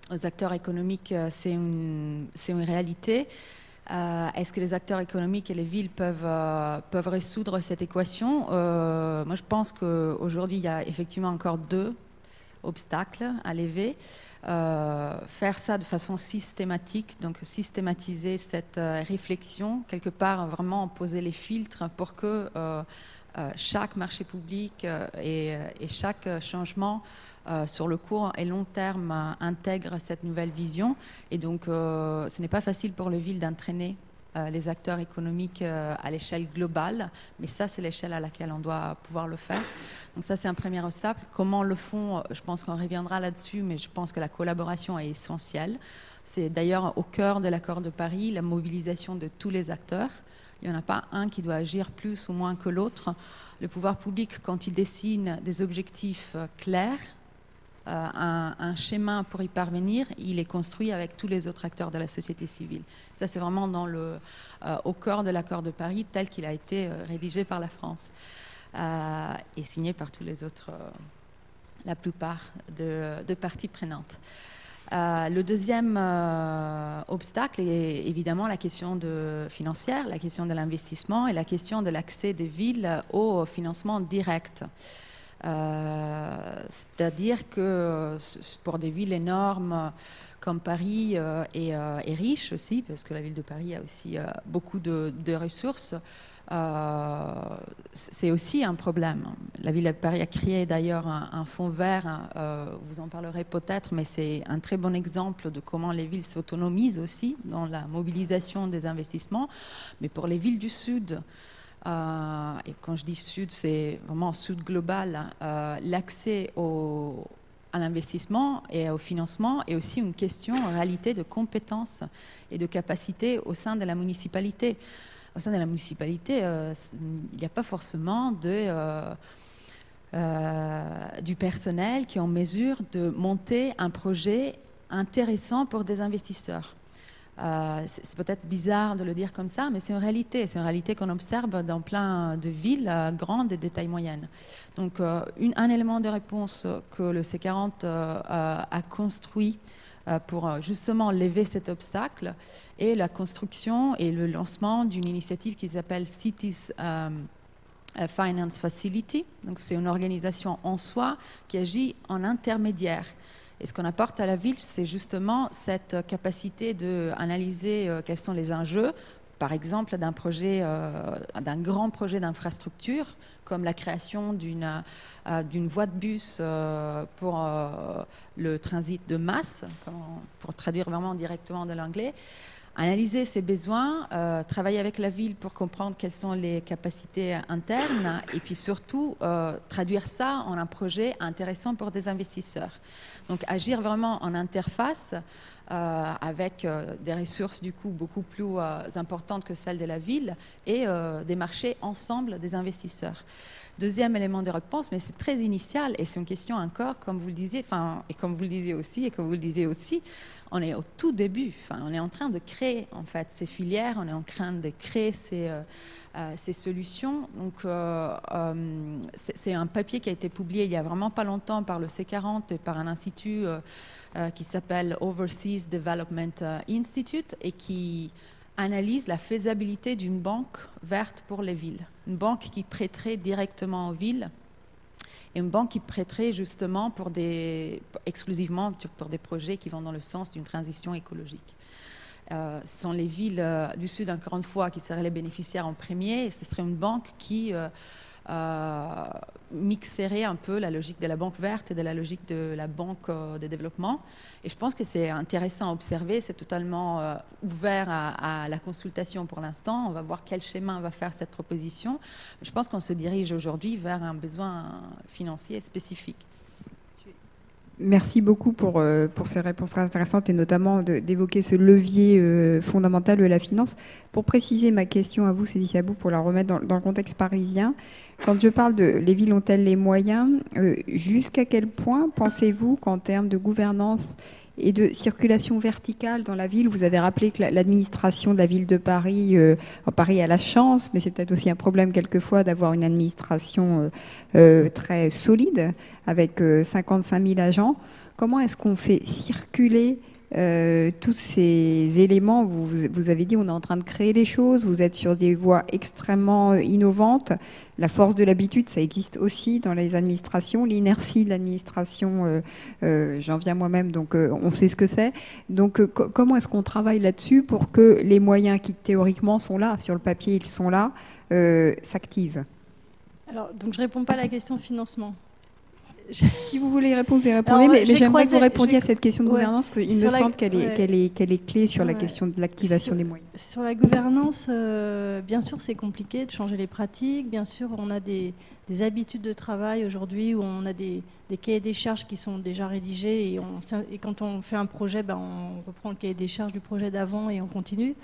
aux acteurs économiques, c'est une réalité. Est-ce que les acteurs économiques et les villes peuvent résoudre cette équation? Moi, je pense qu'aujourd'hui, il y a effectivement encore deux obstacles à lever. Faire ça de façon systématique, donc systématiser cette réflexion, quelque part vraiment poser les filtres pour que chaque marché public et chaque changement sur le court et long terme intègre cette nouvelle vision. Et donc ce n'est pas facile pour les villes d'entraîner les acteurs économiques à l'échelle globale, mais ça c'est l'échelle à laquelle on doit pouvoir le faire. Donc ça c'est un premier obstacle. Comment le font? Je pense qu'on reviendra là-dessus, mais je pense que la collaboration est essentielle. C'est d'ailleurs au cœur de l'accord de Paris, la mobilisation de tous les acteurs. Il n'y en a pas un qui doit agir plus ou moins que l'autre. Le pouvoir public, quand il dessine des objectifs clairs, un schéma pour y parvenir, il est construit avec tous les autres acteurs de la société civile. Ça, c'est vraiment au cœur de l'accord de Paris, tel qu'il a été rédigé par la France et signé par tous les autres, la plupart de parties prenantes. Le deuxième obstacle est évidemment la question financière, la question de l'investissement et la question de l'accès des villes au financement direct. C'est-à-dire que pour des villes énormes comme Paris et riches aussi, parce que la ville de Paris a aussi beaucoup de ressources, c'est aussi un problème. La ville de Paris a créé d'ailleurs un fonds vert, vous en parlerez peut-être, mais c'est un très bon exemple de comment les villes s'autonomisent aussi dans la mobilisation des investissements. Mais pour les villes du Sud, et quand je dis Sud, c'est vraiment Sud global, l'accès à l'investissement et au financement est aussi une question en réalité de compétences et de capacités au sein de la municipalité. Au sein de la municipalité, il n'y a pas forcément du personnel qui est en mesure de monter un projet intéressant pour des investisseurs. C'est peut-être bizarre de le dire comme ça, mais c'est une réalité. C'est une réalité qu'on observe dans plein de villes grandes et de taille moyenne. Donc, un élément de réponse que le C40 a construit pour justement lever cet obstacle est la construction et le lancement d'une initiative qui s'appelle Cities Finance Facility. Donc, c'est une organisation en soi qui agit en intermédiaire. Et ce qu'on apporte à la ville, c'est justement cette capacité d'analyser quels sont les enjeux, par exemple d'un grand projet d'infrastructure, comme la création d'une voie de bus pour le transit de masse, pour traduire vraiment directement de l'anglais. Analyser ses besoins, travailler avec la ville pour comprendre quelles sont les capacités internes et puis surtout traduire ça en un projet intéressant pour des investisseurs. Donc agir vraiment en interface avec des ressources du coup beaucoup plus importantes que celles de la ville et démarcher ensemble des investisseurs. Deuxième élément de réponse, mais c'est très initial et c'est une question encore, comme vous le disiez, et comme vous le disiez aussi, on est au tout début. On est en train de créer en fait ces filières, on est en train de créer ces solutions. Donc c'est un papier qui a été publié il y a vraiment pas longtemps par le C40 et par un institut qui s'appelle Overseas Development Institute et qui analyse la faisabilité d'une banque verte pour les villes. Une banque qui prêterait directement aux villes et une banque qui prêterait justement exclusivement pour des projets qui vont dans le sens d'une transition écologique. Ce sont les villes du Sud, encore une fois, qui seraient les bénéficiaires en premier. Et ce serait une banque qui mixerait un peu la logique de la banque verte et de la logique de la banque de développement. Et je pense que c'est intéressant à observer. C'est totalement ouvert à la consultation pour l'instant. On va voir quel schéma va faire cette proposition. Je pense qu'on se dirige aujourd'hui vers un besoin financier spécifique. Merci beaucoup pour ces réponses très intéressantes et notamment d'évoquer ce levier fondamental de la finance. Pour préciser ma question à vous, Cédric Abou, pour la remettre dans le contexte parisien, quand je parle de les villes ont-elles les moyens, jusqu'à quel point pensez-vous qu'en termes de gouvernance et de circulation verticale dans la ville, vous avez rappelé que l'administration de la ville de Paris, Paris a la chance, mais c'est peut-être aussi un problème quelquefois d'avoir une administration très solide avec 55 000 agents. Comment est-ce qu'on fait circuler tous ces éléments? Vous avez dit on est en train de créer les choses, vous êtes sur des voies extrêmement innovantes. La force de l'habitude, ça existe aussi dans les administrations. L'inertie de l'administration, j'en viens moi-même, donc on sait ce que c'est. Donc comment est-ce qu'on travaille là-dessus pour que les moyens qui théoriquement sont là, sur le papier ils sont là, s'activent? Alors, donc je ne réponds pas à la question de financement. Si vous voulez répondre, vous répondez, mais j'aimerais que vous répondiez à cette question de gouvernance, qu'il me semble qu'elle est clé sur la question de l'activation des moyens. Sur la gouvernance, bien sûr, c'est compliqué de changer les pratiques. Bien sûr, on a des habitudes de travail aujourd'hui où on a des cahiers des charges qui sont déjà rédigés et quand on fait un projet, on reprend le cahier des charges du projet d'avant et on continue.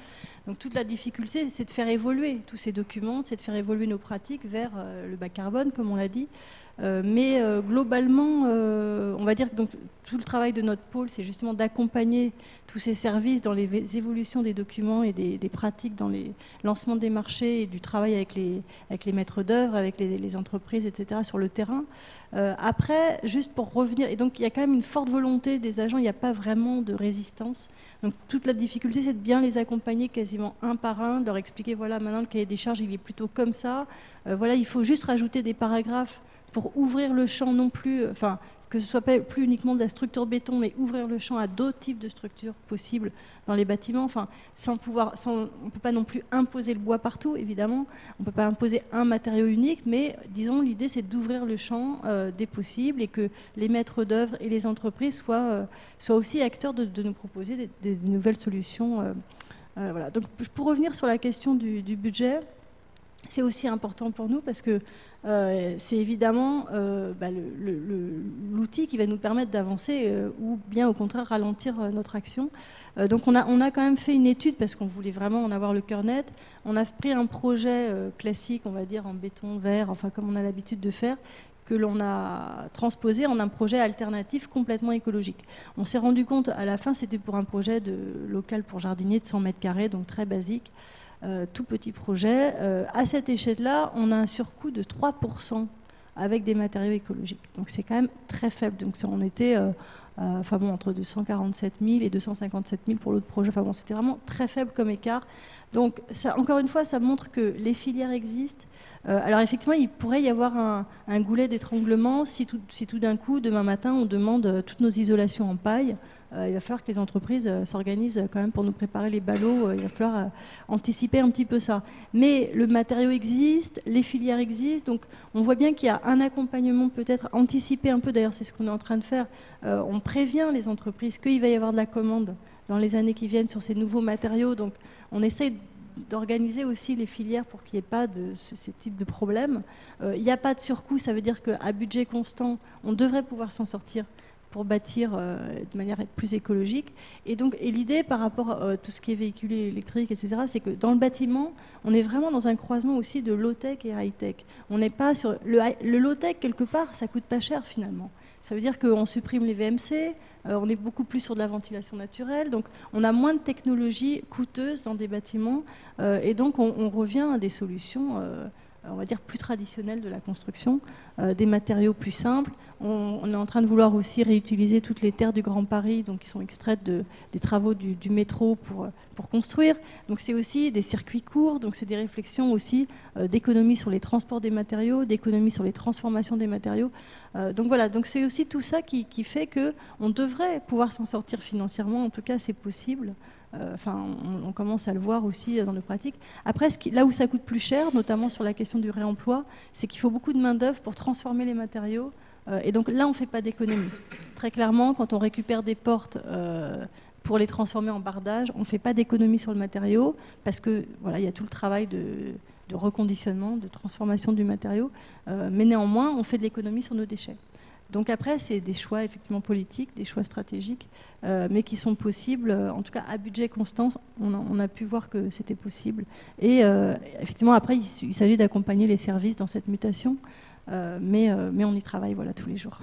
Donc toute la difficulté, c'est de faire évoluer tous ces documents, c'est de faire évoluer nos pratiques vers le bas carbone, comme on l'a dit. Mais globalement, on va dire que donc, tout le travail de notre pôle, c'est justement d'accompagner tous ces services dans les évolutions des documents et des pratiques dans les lancements des marchés et du travail avec les maîtres d'œuvre, avec les entreprises, etc. sur le terrain. Après, juste pour revenir, et donc il y a quand même une forte volonté des agents, il n'y a pas vraiment de résistance. Donc toute la difficulté, c'est de bien les accompagner quasiment un par un, de leur expliquer, voilà, maintenant le cahier des charges, il est plutôt comme ça. Voilà, il faut juste rajouter des paragraphes pour ouvrir le champ non plus, que ce soit pas plus uniquement de la structure béton, mais ouvrir le champ à d'autres types de structures possibles dans les bâtiments. On ne peut pas non plus imposer le bois partout, évidemment. On ne peut pas imposer un matériau unique, mais disons, l'idée, c'est d'ouvrir le champ des possibles et que les maîtres d'œuvre et les entreprises soient aussi acteurs de nous proposer des nouvelles solutions. Voilà. Donc, pour revenir sur la question du budget, c'est aussi important pour nous parce que c'est évidemment l'outil qui va nous permettre d'avancer ou bien au contraire ralentir notre action. Donc on a quand même fait une étude parce qu'on voulait vraiment en avoir le cœur net. On a pris un projet classique, on va dire en béton vert, enfin comme on a l'habitude de faire, que l'on a transposé en un projet alternatif complètement écologique. On s'est rendu compte à la fin, c'était pour un projet local pour jardinier de 100 mètres carrés, donc très basique, tout petit projet. À cette échelle-là, on a un surcoût de 3% avec des matériaux écologiques. Donc c'est quand même très faible. Donc on était entre 247 000 et 257 000 pour l'autre projet. Enfin bon, c'était vraiment très faible comme écart. Donc ça, encore une fois, ça montre que les filières existent. Alors effectivement, il pourrait y avoir un goulet d'étranglement si tout d'un coup, demain matin, on demande toutes nos isolations en paille. Il va falloir que les entreprises s'organisent quand même pour nous préparer les ballots. Il va falloir anticiper un petit peu ça. Mais le matériau existe, les filières existent. Donc on voit bien qu'il y a un accompagnement peut-être anticipé un peu. D'ailleurs, c'est ce qu'on est en train de faire. On prévient les entreprises qu'il va y avoir de la commande dans les années qui viennent sur ces nouveaux matériaux. Donc on essaie d'organiser aussi les filières pour qu'il n'y ait pas de ce type de problème. Il n'y a pas de surcoût, ça veut dire qu'à budget constant, on devrait pouvoir s'en sortir pour bâtir de manière plus écologique. Et l'idée par rapport à tout ce qui est véhiculé électrique, etc., c'est que dans le bâtiment, on est vraiment dans un croisement aussi de low-tech et high-tech. On n'est pas sur... Le low-tech, quelque part, ça coûte pas cher finalement. Ça veut dire qu'on supprime les VMC, on est beaucoup plus sur de la ventilation naturelle, donc on a moins de technologies coûteuses dans des bâtiments, et donc on revient à des solutions, on va dire, plus traditionnelles de la construction, des matériaux plus simples. On est en train de vouloir aussi réutiliser toutes les terres du Grand Paris, donc qui sont extraites des travaux du métro pour construire. Donc c'est aussi des circuits courts, donc c'est des réflexions aussi d'économie sur les transports des matériaux, d'économie sur les transformations des matériaux. Donc voilà, donc c'est aussi tout ça qui fait qu'on devrait pouvoir s'en sortir financièrement, en tout cas c'est possible. On commence à le voir aussi dans nos pratiques. Après, là où ça coûte plus cher, notamment sur la question du réemploi, c'est qu'il faut beaucoup de main-d'œuvre pour transformer les matériaux. Et donc là, on ne fait pas d'économie. Très clairement, quand on récupère des portes pour les transformer en bardage, on ne fait pas d'économie sur le matériau parce que voilà, il y a tout le travail de reconditionnement, de transformation du matériau. Mais néanmoins, on fait de l'économie sur nos déchets. Donc après, c'est des choix effectivement politiques, des choix stratégiques, mais qui sont possibles. En tout cas, à budget constant, on a pu voir que c'était possible. Et effectivement, après, il s'agit d'accompagner les services dans cette mutation, mais on y travaille voilà, tous les jours.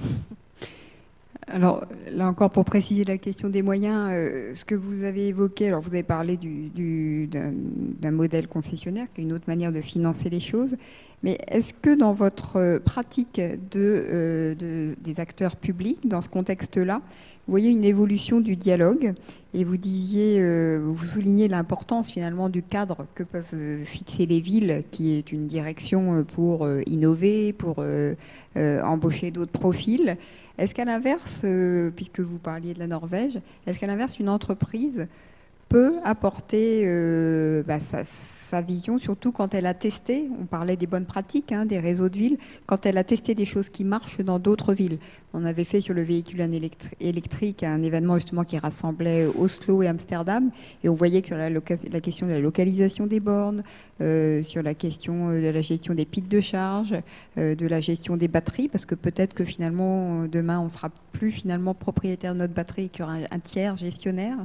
Alors là encore, pour préciser la question des moyens, ce que vous avez évoqué, alors vous avez parlé d'un modèle concessionnaire, qui est une autre manière de financer les choses, mais est-ce que dans votre pratique des acteurs publics, dans ce contexte-là, vous voyez une évolution du dialogue et vous soulignez l'importance finalement du cadre que peuvent fixer les villes, qui est une direction pour innover, pour embaucher d'autres profils. Est-ce qu'à l'inverse, puisque vous parliez de la Norvège, est-ce qu'à l'inverse, une entreprise peut apporter sa vision, surtout quand elle a testé, on parlait des bonnes pratiques, des réseaux de villes, quand elle a testé des choses qui marchent dans d'autres villes. On avait fait sur le véhicule électrique un événement justement qui rassemblait Oslo et Amsterdam, et on voyait que sur la question de la localisation des bornes, sur la question de la gestion des pics de charge, de la gestion des batteries, parce que peut-être que finalement, demain, on ne sera plus finalement propriétaire de notre batterie, qu'il y aura un tiers gestionnaire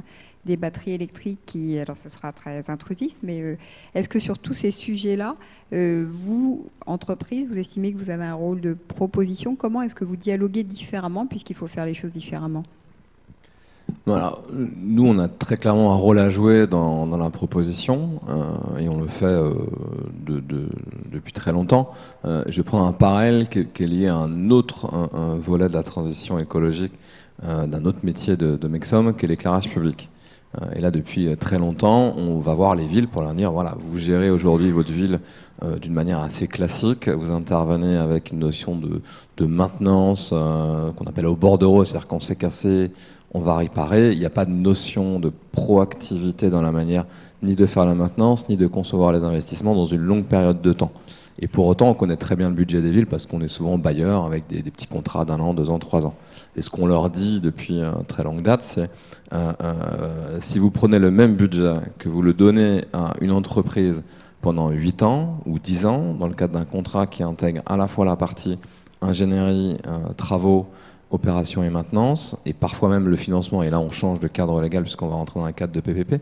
des batteries électriques alors ce sera très intrusif, mais est-ce que sur tous ces sujets-là, vous, entreprise, vous estimez que vous avez un rôle de proposition? Comment est-ce que vous dialoguez différemment, puisqu'il faut faire les choses différemment? Voilà. Nous, on a très clairement un rôle à jouer dans la proposition, et on le fait depuis très longtemps. Je vais prendre un parallèle qui est lié à un volet de la transition écologique, d'un autre métier de Mexom, qui est l'éclairage public. Et là, depuis très longtemps, on va voir les villes pour leur dire, voilà, vous gérez aujourd'hui votre ville d'une manière assez classique, vous intervenez avec une notion de maintenance qu'on appelle au bordereau, c'est-à-dire qu'on s'est cassé, on va réparer. Il n'y a pas de notion de proactivité dans la manière ni de faire la maintenance, ni de concevoir les investissements dans une longue période de temps. Et pour autant, on connaît très bien le budget des villes parce qu'on est souvent bailleur avec des petits contrats d'1 an, 2 ans, 3 ans. Et ce qu'on leur dit depuis très longue date, c'est si vous prenez le même budget que vous le donnez à une entreprise pendant 8 ans ou 10 ans, dans le cadre d'un contrat qui intègre à la fois la partie ingénierie, travaux, opération et maintenance, et parfois même le financement, et là on change de cadre légal puisqu'on va rentrer dans un cadre de PPP.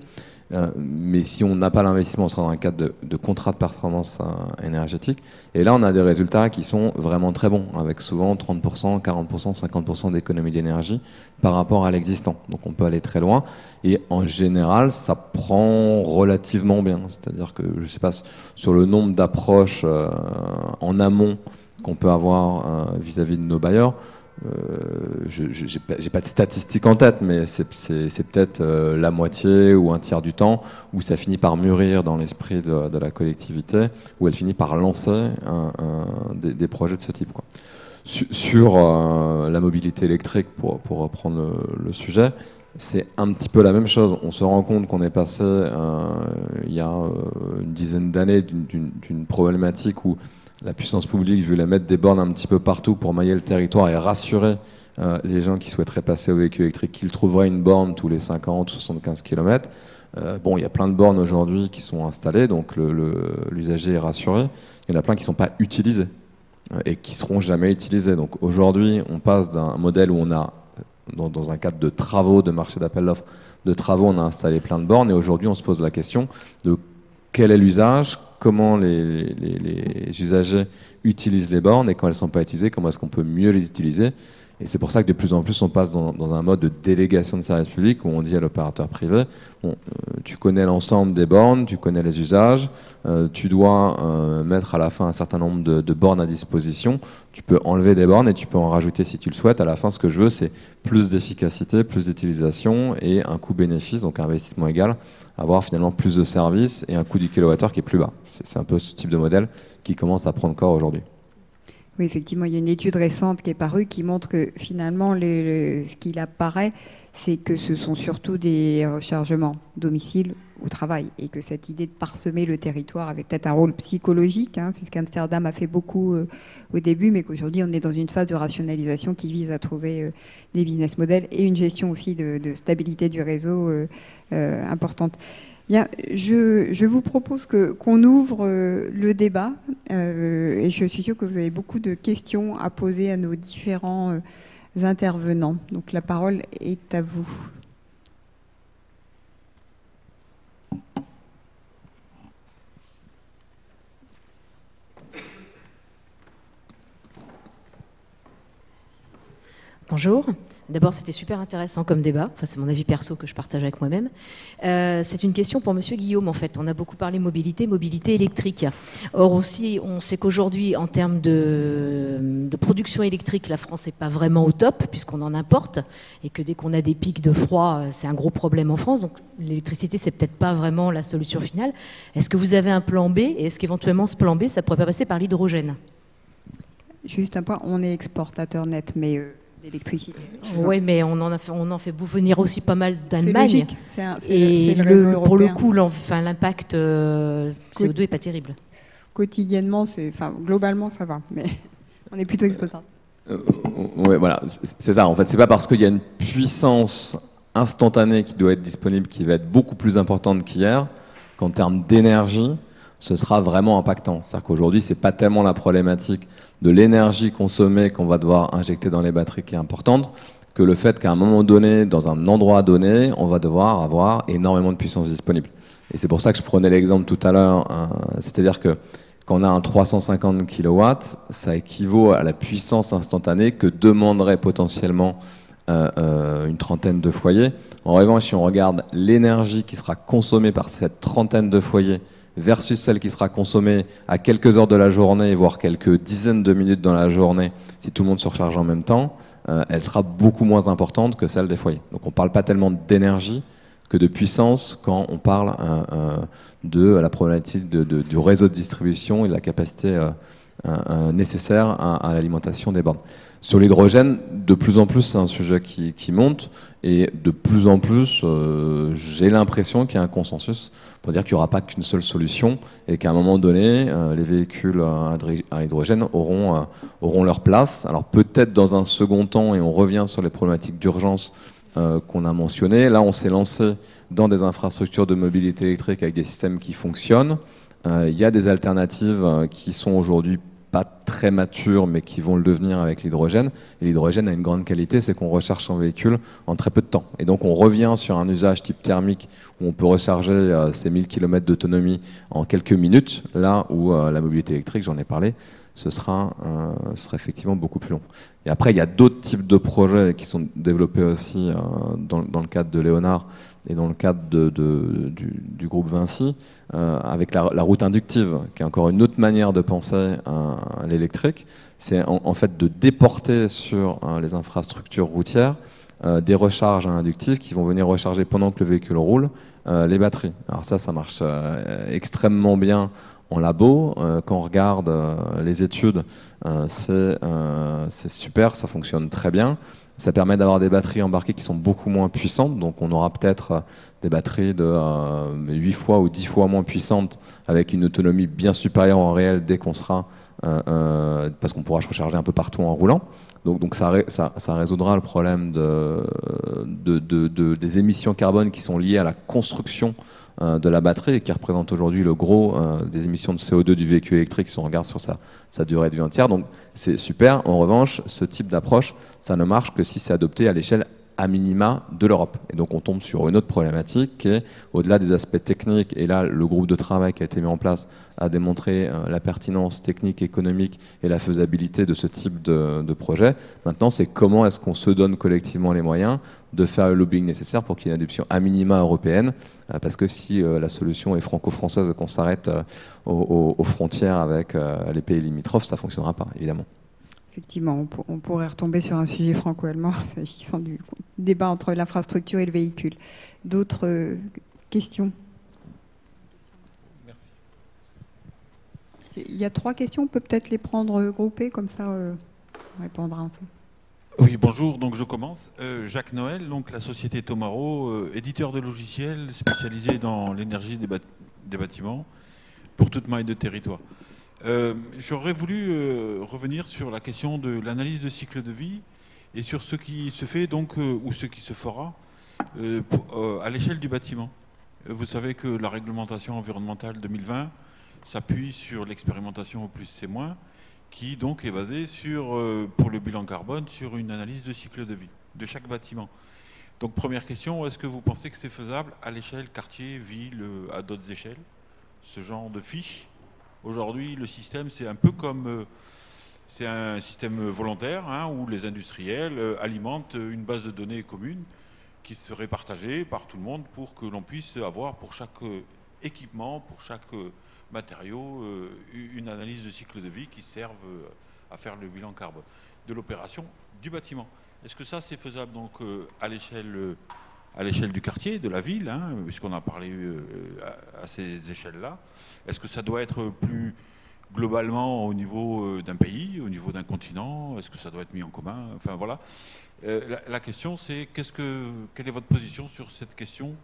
Mais si on n'a pas l'investissement, on sera dans un cadre de contrat de performance énergétique. Et là, on a des résultats qui sont vraiment très bons, avec souvent 30%, 40%, 50% d'économie d'énergie par rapport à l'existant. Donc on peut aller très loin. Et en général, ça prend relativement bien. C'est-à-dire que, je ne sais pas, sur le nombre d'approches en amont qu'on peut avoir vis-à-vis de nos bailleurs, j'ai pas de statistiques en tête, mais c'est peut-être la moitié ou un tiers du temps où ça finit par mûrir dans l'esprit de la collectivité, où elle finit par lancer des projets de ce type, quoi. Sur la mobilité électrique, pour reprendre le sujet, c'est un petit peu la même chose. On se rend compte qu'on est passé il y a une dizaine d'années d'une problématique où la puissance publique voulait mettre des bornes un petit peu partout pour mailler le territoire et rassurer les gens qui souhaiteraient passer au véhicule électrique qu'ils trouveraient une borne tous les 50 ou 75 km. Bon, il y a plein de bornes aujourd'hui qui sont installées, donc l'usager est rassuré. Il y en a plein qui ne sont pas utilisées et qui ne seront jamais utilisées. Donc aujourd'hui, on passe d'un modèle où on a, dans un cadre de travaux, de marché d'appel d'offres, de travaux, on a installé plein de bornes, et aujourd'hui, on se pose la question de quel est l'usage, comment les usagers utilisent les bornes, et quand elles ne sont pas utilisées, comment est-ce qu'on peut mieux les utiliser. Et c'est pour ça que de plus en plus on passe dans un mode de délégation de service public où on dit à l'opérateur privé, bon, tu connais l'ensemble des bornes, tu connais les usages, tu dois mettre à la fin un certain nombre de bornes à disposition, tu peux enlever des bornes et tu peux en rajouter si tu le souhaites. À la fin, ce que je veux, c'est plus d'efficacité, plus d'utilisation et un coût-bénéfice, donc investissement égal, avoir finalement plus de services et un coût du kilowattheure qui est plus bas. C'est un peu ce type de modèle qui commence à prendre corps aujourd'hui. Oui, effectivement, il y a une étude récente qui est parue qui montre que finalement, ce qu'il apparaît, c'est que ce sont surtout des rechargements domicile ou travail, et que cette idée de parsemer le territoire avait peut-être un rôle psychologique, c'est ce qu'Amsterdam a fait beaucoup au début, mais qu'aujourd'hui on est dans une phase de rationalisation qui vise à trouver des business models et une gestion aussi de stabilité du réseau importante. Bien, je vous propose qu'on ouvre le débat et je suis sûre que vous avez beaucoup de questions à poser à nos différents intervenants. Donc la parole est à vous. Bonjour. D'abord, c'était super intéressant comme débat. Enfin, c'est mon avis perso que je partage avec moi-même. C'est une question pour Monsieur Guillaume, en fait. On a beaucoup parlé mobilité électrique. Or aussi, on sait qu'aujourd'hui, en termes de production électrique, la France n'est pas vraiment au top, puisqu'on en importe, et que dès qu'on a des pics de froid, c'est un gros problème en France. Donc, l'électricité, c'est peut-être pas vraiment la solution finale. Est-ce que vous avez un plan B, et est-ce qu'éventuellement, ce plan B, ça pourrait pas passer par l'hydrogène? Juste un point, on est exportateur net, mais... d'électricité. Oui, mais on en fait venir aussi pas mal d'Allemagne. C'est logique, c'est le réseau européen. Pour le coup, l'impact CO2 n'est pas terrible. Quotidiennement, globalement, ça va, mais on est plutôt exportateur. Oui, voilà, c'est ça. En fait, c'est pas parce qu'il y a une puissance instantanée qui doit être disponible qui va être beaucoup plus importante qu'hier qu'en termes d'énergie, ce sera vraiment impactant. C'est-à-dire qu'aujourd'hui, c'est pas tellement la problématique de l'énergie consommée qu'on va devoir injecter dans les batteries qui est importante, que le fait qu'à un moment donné, dans un endroit donné, on va devoir avoir énormément de puissance disponible. Et c'est pour ça que je prenais l'exemple tout à l'heure, c'est-à-dire que quand on a un 350 kW, ça équivaut à la puissance instantanée que demanderait potentiellement une trentaine de foyers. En revanche, si on regarde l'énergie qui sera consommée par cette trentaine de foyers versus celle qui sera consommée à quelques heures de la journée, voire quelques dizaines de minutes dans la journée, si tout le monde se recharge en même temps, elle sera beaucoup moins importante que celle des foyers. Donc on ne parle pas tellement d'énergie que de puissance quand on parle de la problématique du réseau de distribution et de la capacité nécessaire à l'alimentation des bornes. Sur l'hydrogène, de plus en plus, c'est un sujet qui monte, et de plus en plus, j'ai l'impression qu'il y a un consensus pour dire qu'il n'y aura pas qu'une seule solution, et qu'à un moment donné, les véhicules à hydrogène auront leur place. Alors peut-être dans un second temps, et on revient sur les problématiques d'urgence qu'on a mentionnées. Là, on s'est lancé dans des infrastructures de mobilité électrique avec des systèmes qui fonctionnent. Il y a des alternatives qui sont aujourd'hui pas très matures, mais qui vont le devenir avec l'hydrogène. Et l'hydrogène a une grande qualité, c'est qu'on recharge son véhicule en très peu de temps. Et donc on revient sur un usage type thermique où on peut recharger ses 1000 km d'autonomie en quelques minutes, là où la mobilité électrique, j'en ai parlé, ce sera effectivement beaucoup plus long. Et après, il y a d'autres types de projets qui sont développés aussi dans le cadre de Léonard et dans le cadre du groupe Vinci, avec la route inductive, qui est encore une autre manière de penser à l'électrique. C'est en fait de déporter sur les infrastructures routières des recharges inductives qui vont venir recharger pendant que le véhicule roule les batteries. Alors ça marche extrêmement bien en labo. Quand on regarde les études, c'est super, ça fonctionne très bien. Ça permet d'avoir des batteries embarquées qui sont beaucoup moins puissantes. Donc on aura peut-être des batteries de 8 fois ou 10 fois moins puissantes avec une autonomie bien supérieure en réel dès qu'on sera... parce qu'on pourra se recharger un peu partout en roulant. Donc ça résoudra le problème des émissions carbone qui sont liées à la construction de la batterie et qui représente aujourd'hui le gros des émissions de CO2 du véhicule électrique si on regarde sur sa durée de vie entière. Donc c'est super. En revanche, ce type d'approche, ça ne marche que si c'est adopté à l'échelle à minima de l'Europe. Et donc on tombe sur une autre problématique qui est, au-delà des aspects techniques, et là le groupe de travail qui a été mis en place a démontré la pertinence technique, économique et la faisabilité de ce type de projet. Maintenant, c'est comment est-ce qu'on se donne collectivement les moyens de faire le lobbying nécessaire pour qu'il y ait une adoption à minima européenne, parce que si la solution est franco-française et qu'on s'arrête aux frontières avec les pays limitrophes, ça ne fonctionnera pas, évidemment. Effectivement, on pourrait retomber sur un sujet franco-allemand, s'agissant du débat entre l'infrastructure et le véhicule. D'autres questions? Merci. Il y a 3 questions, on peut peut-être les prendre groupées, comme ça on répondra ensemble. Oui, bonjour, donc je commence. Jacques Noël, donc la société Tomaro, éditeur de logiciels spécialisé dans l'énergie des bâtiments pour toute maille de territoire. J'aurais voulu revenir sur la question de l'analyse de cycle de vie et sur ce qui se fait donc ou ce qui se fera à l'échelle du bâtiment. Vous savez que la réglementation environnementale 2020 s'appuie sur l'expérimentation au plus c'est moins, qui donc est basée sur, pour le bilan carbone, sur une analyse de cycle de vie de chaque bâtiment. Donc première question, est-ce que vous pensez que c'est faisable à l'échelle quartier, ville, à d'autres échelles, ce genre de fiche? Aujourd'hui, le système, c'est un peu comme... c'est un système volontaire hein, où les industriels alimentent une base de données commune qui serait partagée par tout le monde pour que l'on puisse avoir pour chaque équipement, pour chaque matériau, une analyse de cycle de vie qui serve à faire le bilan carbone de l'opération du bâtiment. Est-ce que ça, c'est faisable donc à l'échelle du quartier, de la ville, hein, puisqu'on a parlé à ces échelles-là? Est-ce que ça doit être plus globalement au niveau d'un pays, au niveau d'un continent? Est-ce que ça doit être mis en commun? Enfin voilà. La question, c'est quelle est votre position sur cette question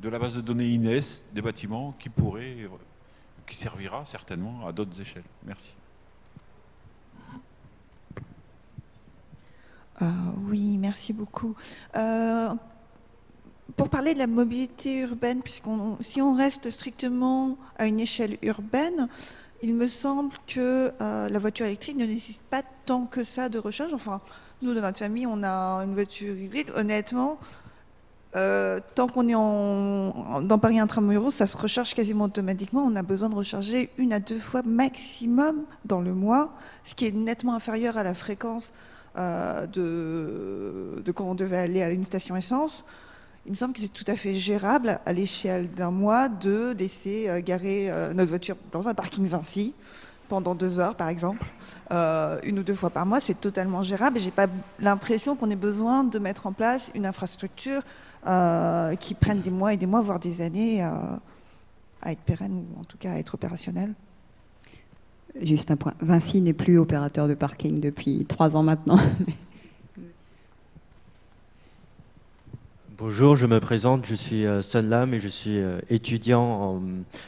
de la base de données INES des bâtiments qui servira certainement à d'autres échelles? Merci. Oui, merci beaucoup. Pour parler de la mobilité urbaine, si on reste strictement à une échelle urbaine, il me semble que la voiture électrique ne nécessite pas tant que ça de recharge. Enfin, nous, dans notre famille, on a une voiture hybride. Honnêtement, tant qu'on est dans Paris Intramuros, ça se recharge quasiment automatiquement. On a besoin de recharger 1 à 2 fois maximum dans le mois, ce qui est nettement inférieur à la fréquence de quand on devait aller à une station essence. Il me semble que c'est tout à fait gérable à l'échelle d'un mois de laisser garer notre voiture dans un parking Vinci pendant 2 heures, par exemple, 1 ou 2 fois par mois. C'est totalement gérable et j'ai pas l'impression qu'on ait besoin de mettre en place une infrastructure qui prenne des mois et des mois, voire des années à être pérenne ou en tout cas à être opérationnelle. Juste un point. Vinci n'est plus opérateur de parking depuis 3 ans maintenant. Bonjour, je me présente, je suis Sun Lam et je suis étudiant en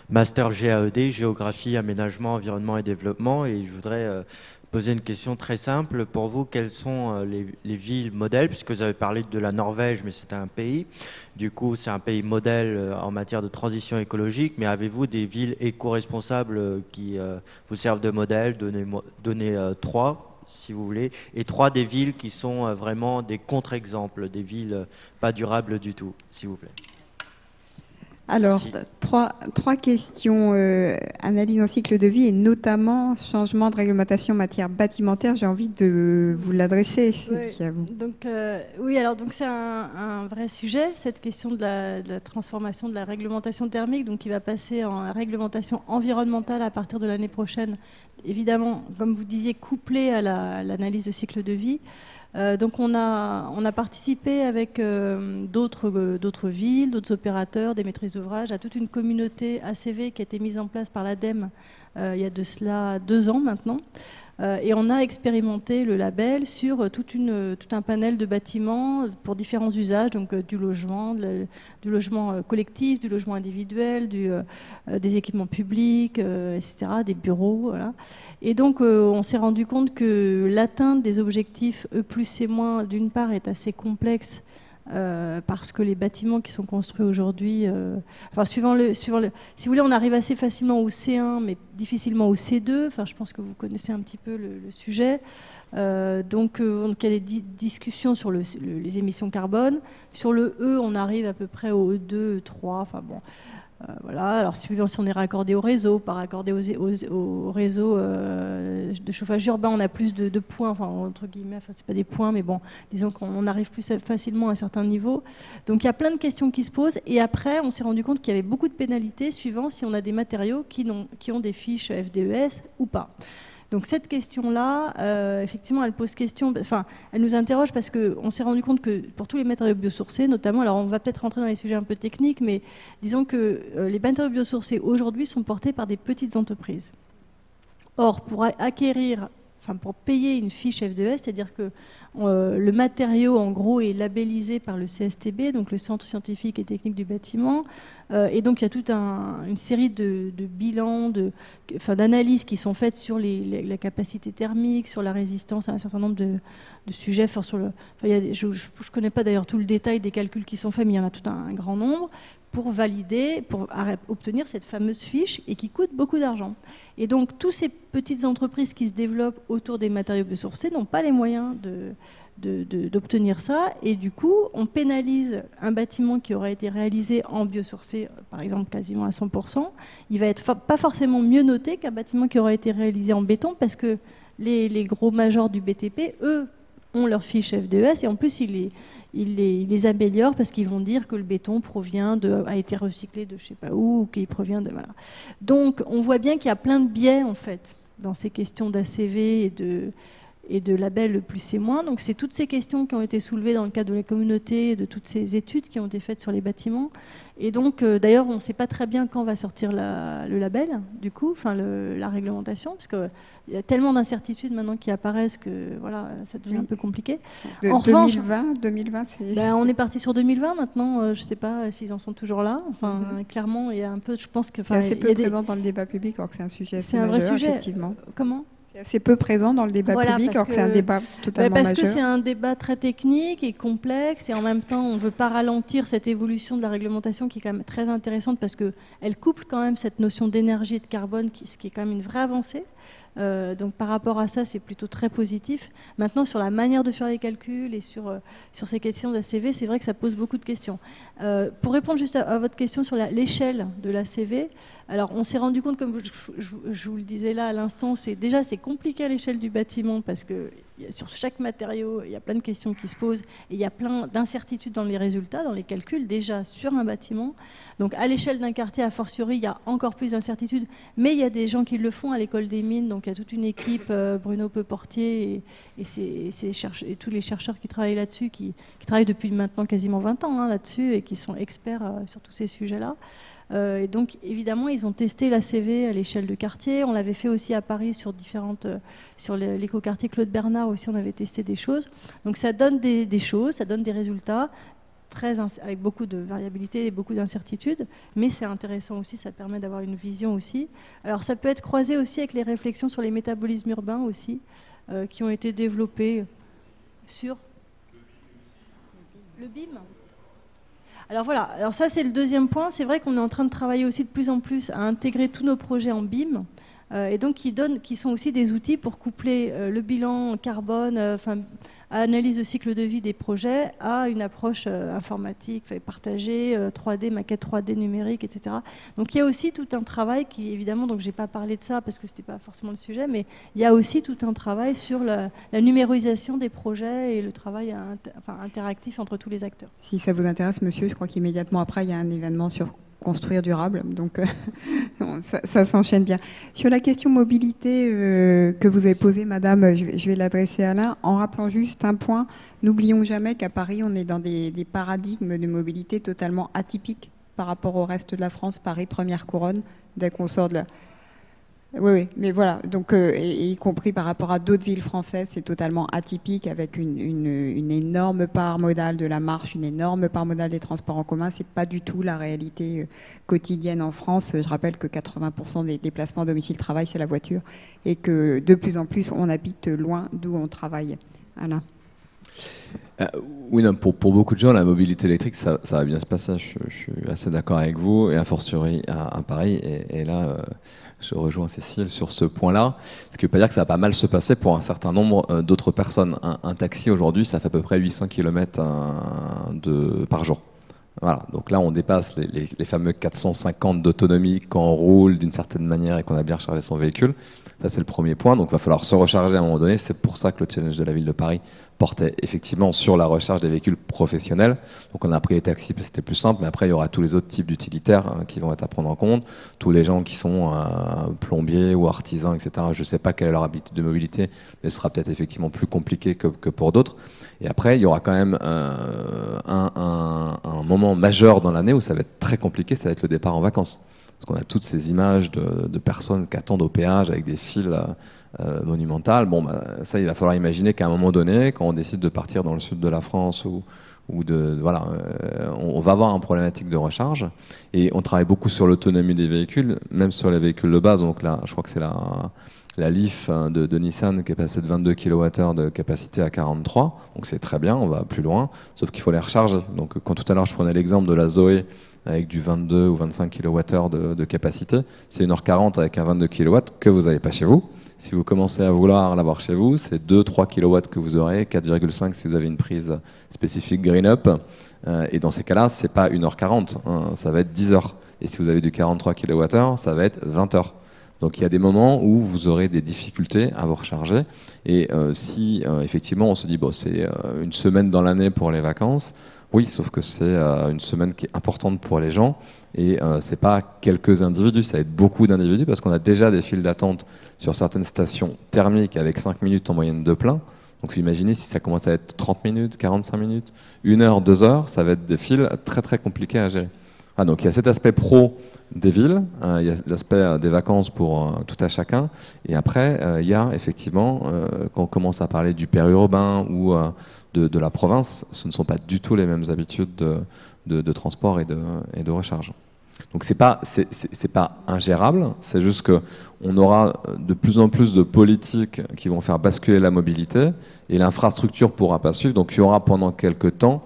Master GAED, Géographie, Aménagement, Environnement et Développement, et je voudrais poser une question très simple. Pour vous, quelles sont les villes modèles, puisque vous avez parlé de la Norvège, mais c'est un pays. Du coup, c'est un pays modèle en matière de transition écologique. Mais avez-vous des villes éco-responsables qui vous servent de modèle? Donnez 3, si vous voulez. Et 3 des villes qui sont vraiment des contre-exemples, des villes pas durables du tout, s'il vous plaît. Alors, Merci. trois questions. Analyse en cycle de vie et notamment changement de réglementation en matière bâtimentaire. J'ai envie de vous l'adresser. Ouais. Donc, oui, alors donc c'est un vrai sujet, cette question de la transformation de la réglementation thermique, donc qui va passer en réglementation environnementale à partir de l'année prochaine. Évidemment, comme vous disiez, couplé à l'analyse de cycle de vie. Donc on a participé avec d'autres villes, d'autres opérateurs, des maîtrises d'ouvrage, à toute une communauté ACV qui a été mise en place par l'ADEME il y a de cela 2 ans maintenant. Et on a expérimenté le label sur tout un panel de bâtiments pour différents usages, donc du logement collectif, du logement individuel, des équipements publics, etc., des bureaux. Voilà. Et donc on s'est rendu compte que l'atteinte des objectifs E+C-, d'une part, est assez complexe parce que les bâtiments qui sont construits aujourd'hui, enfin, si vous voulez, on arrive assez facilement au C1, mais difficilement au C2. Enfin, je pense que vous connaissez un petit peu le sujet. Donc, il y a des discussions sur les émissions carbone. Sur le E, on arrive à peu près au E2, E3. Enfin bon. Voilà. Alors, si on est raccordé au réseau, pas raccordé au réseau de chauffage urbain, on a plus de points, enfin, entre guillemets, enfin, c'est pas des points, mais bon, disons qu'on arrive plus facilement à un certain niveau. Donc, il y a plein de questions qui se posent. Et après, on s'est rendu compte qu'il y avait beaucoup de pénalités suivant si on a des matériaux qui ont des fiches FDES ou pas. Donc cette question-là, effectivement, elle pose question, enfin, elle nous interroge parce qu'on s'est rendu compte que pour tous les matériaux biosourcés, notamment, alors on va peut-être rentrer dans les sujets un peu techniques, mais disons que les matériaux biosourcés aujourd'hui sont portés par des petites entreprises. Or, pour acquérir, enfin pour payer une fiche FDES, c'est-à-dire que le matériau, en gros, est labellisé par le CSTB, donc le Centre scientifique et technique du bâtiment, et donc il y a toute une série de bilans, d'analyses qui sont faites sur la capacité thermique, sur la résistance à un certain nombre de sujets. Je ne connais pas d'ailleurs tout le détail des calculs qui sont faits, mais il y en a tout un grand nombre, pour valider, pour obtenir cette fameuse fiche et qui coûte beaucoup d'argent. Et donc, toutes ces petites entreprises qui se développent autour des matériaux biosourcés n'ont pas les moyens d'obtenir ça. Et du coup, on pénalise un bâtiment qui aurait été réalisé en biosourcé, par exemple, quasiment à 100%. Il va être pas forcément mieux noté qu'un bâtiment qui aurait été réalisé en béton parce que les gros majors du BTP, eux, ont leur fiche FDES et en plus ils les améliorent parce qu'ils vont dire que le béton a été recyclé de je sais pas où ou qu'il provient de voilà. Donc on voit bien qu'il y a plein de biais en fait dans ces questions d'ACV et de label +C-. Donc c'est toutes ces questions qui ont été soulevées dans le cadre de la communauté, de toutes ces études qui ont été faites sur les bâtiments. Et donc d'ailleurs on ne sait pas très bien quand va sortir le label, du coup, enfin la réglementation, parce qu'il y a tellement d'incertitudes maintenant qui apparaissent que voilà, ça devient un peu compliqué. En 2020 c'est... on est parti sur 2020 maintenant, je ne sais pas s'ils en sont toujours là. Enfin, clairement, il y a un peu, je pense que... C'est assez peu présent dans le débat public, alors que c'est un sujet assez majeur, un vrai sujet. Effectivement. Comment ? C'est assez peu présent dans le débat public, alors que c'est un débat totalement majeur. Parce que c'est un débat très technique et complexe, et en même temps, on ne veut pas ralentir cette évolution de la réglementation qui est quand même très intéressante parce qu'elle couple quand même cette notion d'énergie et de carbone, ce qui est quand même une vraie avancée. Donc par rapport à ça, c'est plutôt très positif. Maintenant, sur la manière de faire les calculs et sur ces questions d'ACV, c'est vrai que ça pose beaucoup de questions. Pour répondre juste à votre question sur l'échelle de l'ACV, alors on s'est rendu compte, comme je vous le disais là à l'instant, c'est compliqué à l'échelle du bâtiment parce que sur chaque matériau, il y a plein de questions qui se posent et il y a plein d'incertitudes dans les résultats, dans les calculs, déjà sur un bâtiment. Donc à l'échelle d'un quartier, a fortiori, il y a encore plus d'incertitudes, mais il y a des gens qui le font à l'école des mines, donc il y a toute une équipe, Bruno Peuportier et tous les chercheurs qui travaillent là-dessus, qui travaillent depuis maintenant quasiment 20 ans là-dessus et qui sont experts sur tous ces sujets-là. Et donc évidemment ils ont testé l'ACV à l'échelle de quartier. On l'avait fait aussi à Paris sur l'écoquartier Claude Bernard aussi, on avait testé des choses. Donc ça donne des choses, ça donne des résultats. avec beaucoup de variabilité et beaucoup d'incertitudes, mais c'est intéressant aussi, ça permet d'avoir une vision aussi. Alors ça peut être croisé aussi avec les réflexions sur les métabolismes urbains aussi, qui ont été développées sur le BIM. Alors voilà, alors ça c'est le deuxième point, c'est vrai qu'on est en train de travailler aussi de plus en plus à intégrer tous nos projets en BIM, et donc qui sont aussi des outils pour coupler le bilan carbone, analyse de cycle de vie des projets à une approche informatique partagée, 3D, maquette 3D numérique, etc. Donc il y a aussi tout un travail qui, évidemment, donc j'ai pas parlé de ça parce que c'était pas forcément le sujet, mais il y a aussi tout un travail sur la numérisation des projets et le travail interactif entre tous les acteurs. Si ça vous intéresse, monsieur, je crois qu'immédiatement après, il y a un événement sur construire durable, donc ça s'enchaîne bien. Sur la question mobilité que vous avez posée, madame, je vais l'adresser à Alain, en rappelant juste un point, n'oublions jamais qu'à Paris, on est dans des paradigmes de mobilité totalement atypiques par rapport au reste de la France. Paris, première couronne, dès qu'on sort de la... Oui, mais voilà, donc, y compris par rapport à d'autres villes françaises, c'est totalement atypique, avec une énorme part modale de la marche, une énorme part modale des transports en commun. C'est pas du tout la réalité quotidienne en France. Je rappelle que 80% des déplacements domicile-travail, c'est la voiture, et que de plus en plus, on habite loin d'où on travaille. Alain. Oui, non, pour beaucoup de gens, la mobilité électrique, ça va bien se passer. Je suis assez d'accord avec vous, et a fortiori à Paris. Et là, je rejoins Cécile sur ce point-là. Ce qui ne veut pas dire que ça va pas mal se passer pour un certain nombre d'autres personnes. Un taxi, aujourd'hui, ça fait à peu près 800 km par jour. Voilà, donc là, on dépasse les fameux 450 d'autonomie quand on roule d'une certaine manière et qu'on a bien rechargé son véhicule. Ça, c'est le premier point. Donc, il va falloir se recharger à un moment donné. C'est pour ça que le challenge de la ville de Paris portait effectivement sur la recharge des véhicules professionnels. Donc, on a pris les taxis parce que c'était plus simple. Mais après, il y aura tous les autres types d'utilitaires qui vont être à prendre en compte. Tous les gens qui sont plombiers ou artisans, etc. Je ne sais pas quelle est leur habitude de mobilité, mais ce sera peut-être effectivement plus compliqué que pour d'autres. Et après, il y aura quand même un moment majeur dans l'année où ça va être très compliqué, ça va être le départ en vacances. Parce qu'on a toutes ces images de personnes qui attendent au péage avec des files monumentales. Bon, ça, il va falloir imaginer qu'à un moment donné, quand on décide de partir dans le sud de la France on va avoir une problématique de recharge. Et on travaille beaucoup sur l'autonomie des véhicules, même sur les véhicules de base. Donc là, je crois que c'est la Leaf de Nissan qui est passée de 22 kWh de capacité à 43. Donc c'est très bien, on va plus loin. Sauf qu'il faut les recharger. Donc quand tout à l'heure je prenais l'exemple de la Zoé avec du 22 ou 25 kWh de capacité, c'est 1h40 avec un 22 kW que vous n'avez pas chez vous. Si vous commencez à vouloir l'avoir chez vous, c'est 2-3 kW que vous aurez, 4,5 si vous avez une prise spécifique Green Up. Et dans ces cas-là, c'est pas 1h40, ça va être 10 heures. Et si vous avez du 43 kWh, ça va être 20 heures. Donc il y a des moments où vous aurez des difficultés à vous recharger. Et si effectivement on se dit bon, c'est une semaine dans l'année pour les vacances, oui, sauf que c'est une semaine qui est importante pour les gens. Et c'est pas quelques individus, ça va être beaucoup d'individus parce qu'on a déjà des files d'attente sur certaines stations thermiques avec 5 minutes en moyenne de plein. Donc vous imaginez si ça commence à être 30 minutes, 45 minutes, 1 heure, 2 heures, ça va être des files très très compliquées à gérer. Donc il y a cet aspect pro des villes, il y a l'aspect des vacances pour tout à chacun, et après il y a effectivement, quand on commence à parler du périurbain ou de la province, ce ne sont pas du tout les mêmes habitudes de transport et de recharge. Donc c'est pas ingérable, c'est juste qu'on aura de plus en plus de politiques qui vont faire basculer la mobilité, et l'infrastructure pourra pas suivre, donc il y aura pendant quelques temps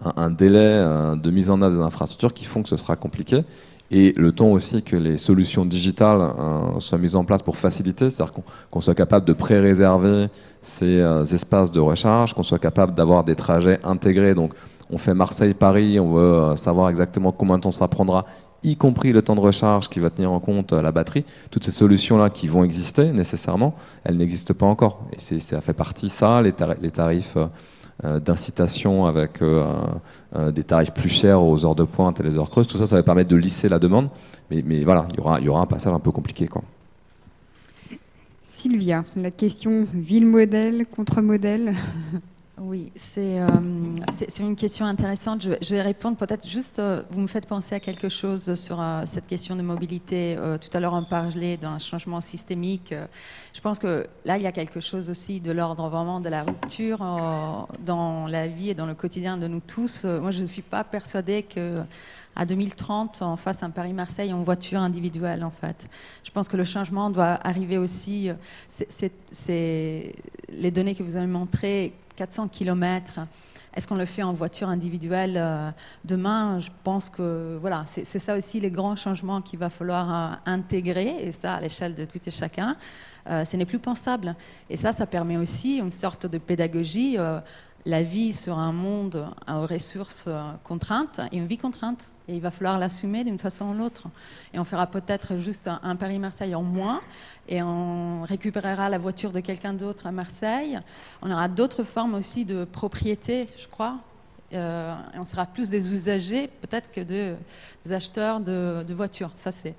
un délai de mise en œuvre des infrastructures qui font que ce sera compliqué. Et le temps aussi que les solutions digitales soient mises en place pour faciliter, c'est-à-dire qu'on soit capable de pré-réserver ces espaces de recharge, qu'on soit capable d'avoir des trajets intégrés. Donc on fait Marseille-Paris, on veut savoir exactement combien de temps ça prendra, y compris le temps de recharge qui va tenir en compte la batterie. Toutes ces solutions-là qui vont exister nécessairement, elles n'existent pas encore. Et ça fait partie, ça, les tarifs d'incitation avec des tarifs plus chers aux heures de pointe et les heures creuses, tout ça, ça va permettre de lisser la demande, mais voilà, il y aura un passage un peu compliqué, quoi. Sylvia, la question ville modèle contre modèle. Oui, c'est une question intéressante. Je vais répondre peut-être juste, vous me faites penser à quelque chose sur cette question de mobilité. Tout à l'heure, on parlait d'un changement systémique. Je pense que là, il y a quelque chose aussi de l'ordre vraiment de la rupture dans la vie et dans le quotidien de nous tous. Moi, je ne suis pas persuadée que à 2030, on fasse un Paris-Marseille en voiture individuelle, en fait. Je pense que le changement doit arriver aussi. C'est les données que vous avez montrées, 400 km. Est-ce qu'on le fait en voiture individuelle demain? Je pense que voilà, c'est ça aussi les grands changements qu'il va falloir intégrer, et ça à l'échelle de tout et chacun. Ce n'est plus pensable. Et ça permet aussi une sorte de pédagogie. La vie sur un monde aux ressources contraintes et une vie contrainte. Et il va falloir l'assumer d'une façon ou l'autre. Et on fera peut-être juste un Paris-Marseille en moins, et on récupérera la voiture de quelqu'un d'autre à Marseille. On aura d'autres formes aussi de propriété, je crois. Et on sera plus des usagers, peut-être, que des acheteurs de voitures. Ça, c'est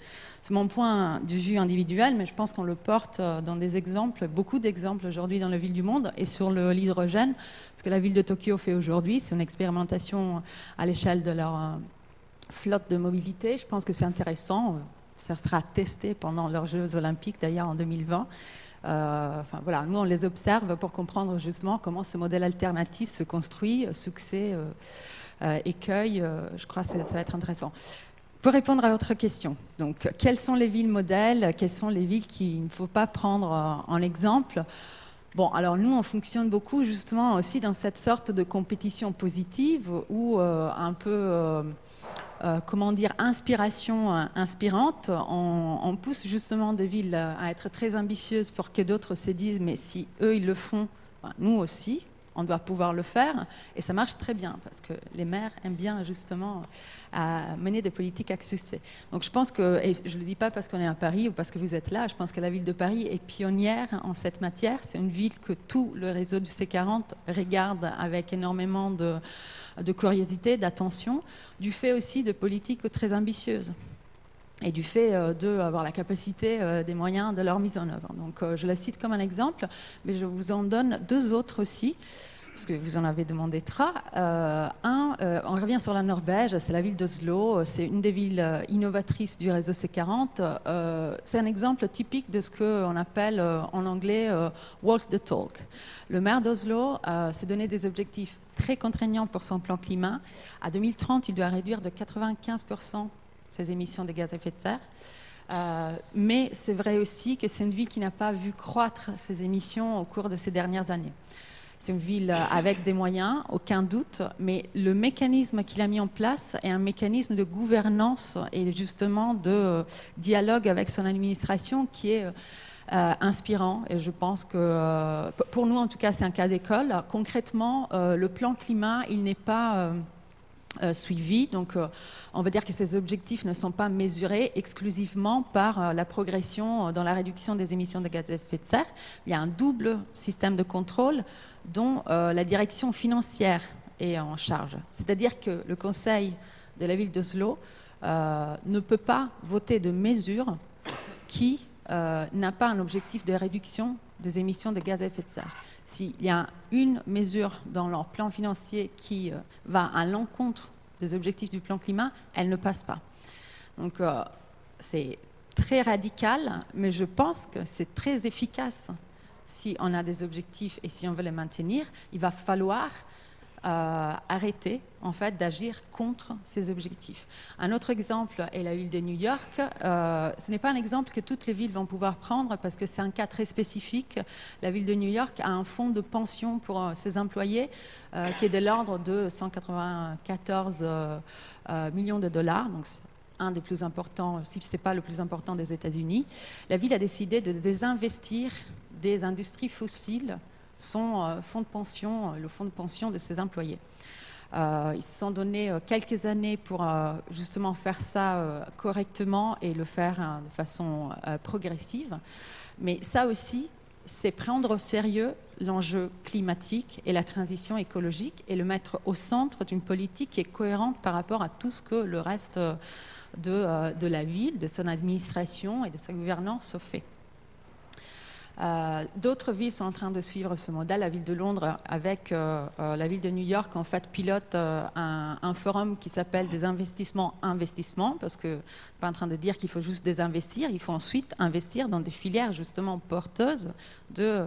mon point de vue individuel, mais je pense qu'on le porte dans des exemples, beaucoup d'exemples aujourd'hui dans la ville du monde, et sur l'hydrogène. Ce que la ville de Tokyo fait aujourd'hui, c'est une expérimentation à l'échelle de leur flotte de mobilité. Je pense que c'est intéressant. Ça sera testé pendant leurs Jeux olympiques, d'ailleurs, en 2020. Enfin, voilà, nous, on les observe pour comprendre justement comment ce modèle alternatif se construit, succès, écueil. Je crois que ça va être intéressant. Pour répondre à votre question, donc, quelles sont les villes modèles? Quelles sont les villes qu'il ne faut pas prendre en exemple? Bon, alors nous, on fonctionne beaucoup justement aussi dans cette sorte de compétition positive où un peu... comment dire, inspiration inspirante. On pousse justement des villes à être très ambitieuses pour que d'autres se disent mais si eux ils le font, ben, nous aussi, on doit pouvoir le faire. Et ça marche très bien parce que les maires aiment bien justement mener des politiques à succès. Donc je pense que, et je ne le dis pas parce qu'on est à Paris ou parce que vous êtes là, je pense que la ville de Paris est pionnière en cette matière. C'est une ville que tout le réseau du C40 regarde avec énormément de curiosité, d'attention, du fait aussi de politiques très ambitieuses et du fait d'avoir la capacité des moyens de leur mise en œuvre. Donc je la cite comme un exemple, mais je vous en donne deux autres aussi, parce que vous en avez demandé trois. On revient sur la Norvège, c'est la ville d'Oslo, c'est une des villes innovatrices du réseau C40. C'est un exemple typique de ce qu'on appelle en anglais walk the talk. Le maire d'Oslo s'est donné des objectifs très contraignants pour son plan climat. À 2030, il doit réduire de 95% ses émissions de gaz à effet de serre. Mais c'est vrai aussi que c'est une ville qui n'a pas vu croître ses émissions au cours de ces dernières années. C'est une ville avec des moyens, aucun doute, mais le mécanisme qu'il a mis en place est un mécanisme de gouvernance et justement de dialogue avec son administration qui est inspirant. Et je pense que, pour nous en tout cas, c'est un cas d'école. Concrètement, le plan climat, il n'est pas suivi. Donc, on va dire que ces objectifs ne sont pas mesurés exclusivement par la progression dans la réduction des émissions de gaz à effet de serre. Il y a un double système de contrôle dont la direction financière est en charge. C'est-à-dire que le conseil de la ville d'Oslo ne peut pas voter de mesures qui n'a pas un objectif de réduction des émissions de gaz à effet de serre. S'il y a une mesure dans leur plan financier qui va à l'encontre des objectifs du plan climat, elle ne passe pas. Donc c'est très radical, mais je pense que c'est très efficace. Si on a des objectifs et si on veut les maintenir, il va falloir arrêter en fait d'agir contre ces objectifs. Un autre exemple est la ville de New York. Ce n'est pas un exemple que toutes les villes vont pouvoir prendre parce que c'est un cas très spécifique. La ville de New York a un fonds de pension pour ses employés qui est de l'ordre de 194 millions de dollars. Donc c'est un des plus importants, si ce n'est pas le plus important des États-Unis. La ville a décidé de désinvestir des industries fossiles son fonds de pension, le fonds de pension de ses employés. Ils se sont donné quelques années pour justement faire ça correctement et le faire de façon progressive. Mais ça aussi, c'est prendre au sérieux l'enjeu climatique et la transition écologique et le mettre au centre d'une politique qui est cohérente par rapport à tout ce que le reste de la ville, de son administration et de sa gouvernance fait. D'autres villes sont en train de suivre ce modèle. La ville de Londres, avec la ville de New York, en fait, pilote un forum qui s'appelle des investissements, parce que pas en train de dire qu'il faut juste désinvestir, il faut ensuite investir dans des filières justement porteuses de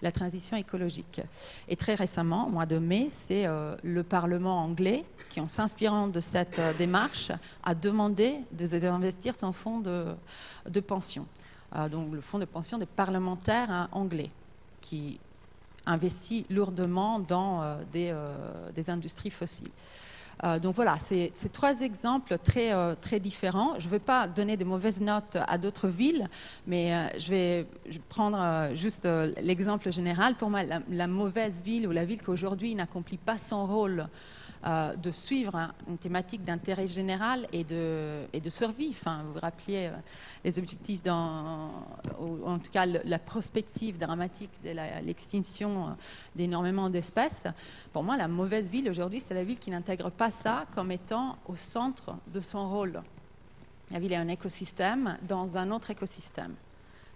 la transition écologique. Et très récemment, au mois de mai, c'est le Parlement anglais qui, en s'inspirant de cette démarche, a demandé de désinvestir son fonds de pension. Donc le fonds de pension des parlementaires anglais, qui investit lourdement dans des industries fossiles. Donc voilà, c'est 3 exemples très différents. Je ne vais pas donner de mauvaises notes à d'autres villes, mais je vais prendre juste l'exemple général. Pour moi, la mauvaise ville ou la ville qui aujourd'hui n'accomplit pas son rôle de suivre une thématique d'intérêt général et de survie. Enfin, vous vous rappeliez les objectifs, ou en tout cas la prospective dramatique de l'extinction d'énormément d'espèces. Pour moi, la mauvaise ville aujourd'hui, c'est la ville qui n'intègre pas ça comme étant au centre de son rôle. La ville est un écosystème dans un autre écosystème.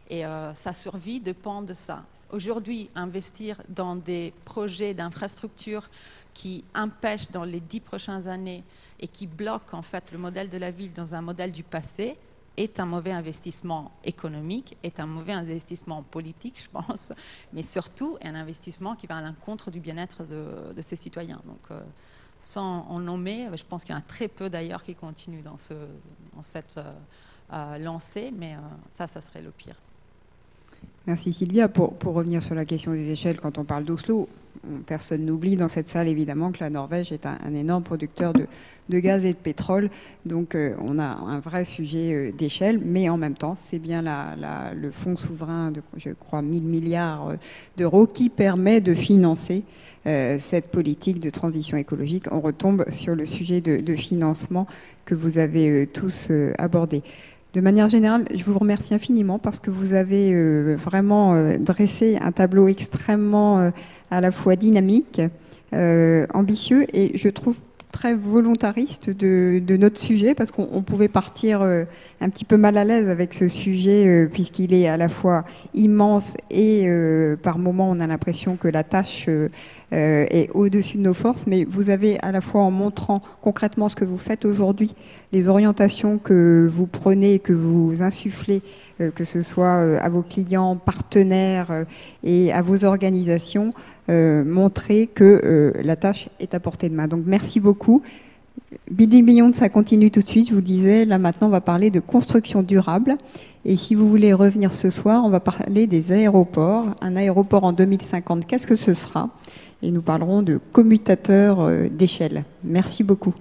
Et sa survie dépend de ça. Aujourd'hui, investir dans des projets d'infrastructures qui empêchent dans les 10 prochaines années et qui bloquent en fait le modèle de la ville dans un modèle du passé est un mauvais investissement économique, est un mauvais investissement politique, je pense, mais surtout un investissement qui va à l'encontre du bien-être de ses citoyens. Donc, sans en nommer, je pense qu'il y en a très peu d'ailleurs qui continuent dans cette lancée, mais ça serait le pire. Merci Sylvia. Pour revenir sur la question des échelles, quand on parle d'Oslo, personne n'oublie dans cette salle évidemment que la Norvège est un énorme producteur de gaz et de pétrole. Donc on a un vrai sujet d'échelle, mais en même temps, c'est bien le fonds souverain de, je crois, 1000 milliards d'euros qui permet de financer cette politique de transition écologique. On retombe sur le sujet de financement que vous avez tous abordé. De manière générale, je vous remercie infiniment parce que vous avez vraiment dressé un tableau extrêmement à la fois dynamique, ambitieux et je trouve très volontariste de notre sujet parce qu'on pouvait partir un petit peu mal à l'aise avec ce sujet puisqu'il est à la fois immense et par moments on a l'impression que la tâche est au-dessus de nos forces, mais vous avez à la fois en montrant concrètement ce que vous faites aujourd'hui, les orientations que vous prenez, que vous insufflez, que ce soit à vos clients, partenaires et à vos organisations, montrer que la tâche est à portée de main. Donc merci beaucoup. Building Beyond, ça continue tout de suite. Je vous le disais, là maintenant on va parler de construction durable. Et si vous voulez revenir ce soir, on va parler des aéroports. Un aéroport en 2050, qu'est-ce que ce sera ? Et nous parlerons de commutateurs d'échelle. Merci beaucoup.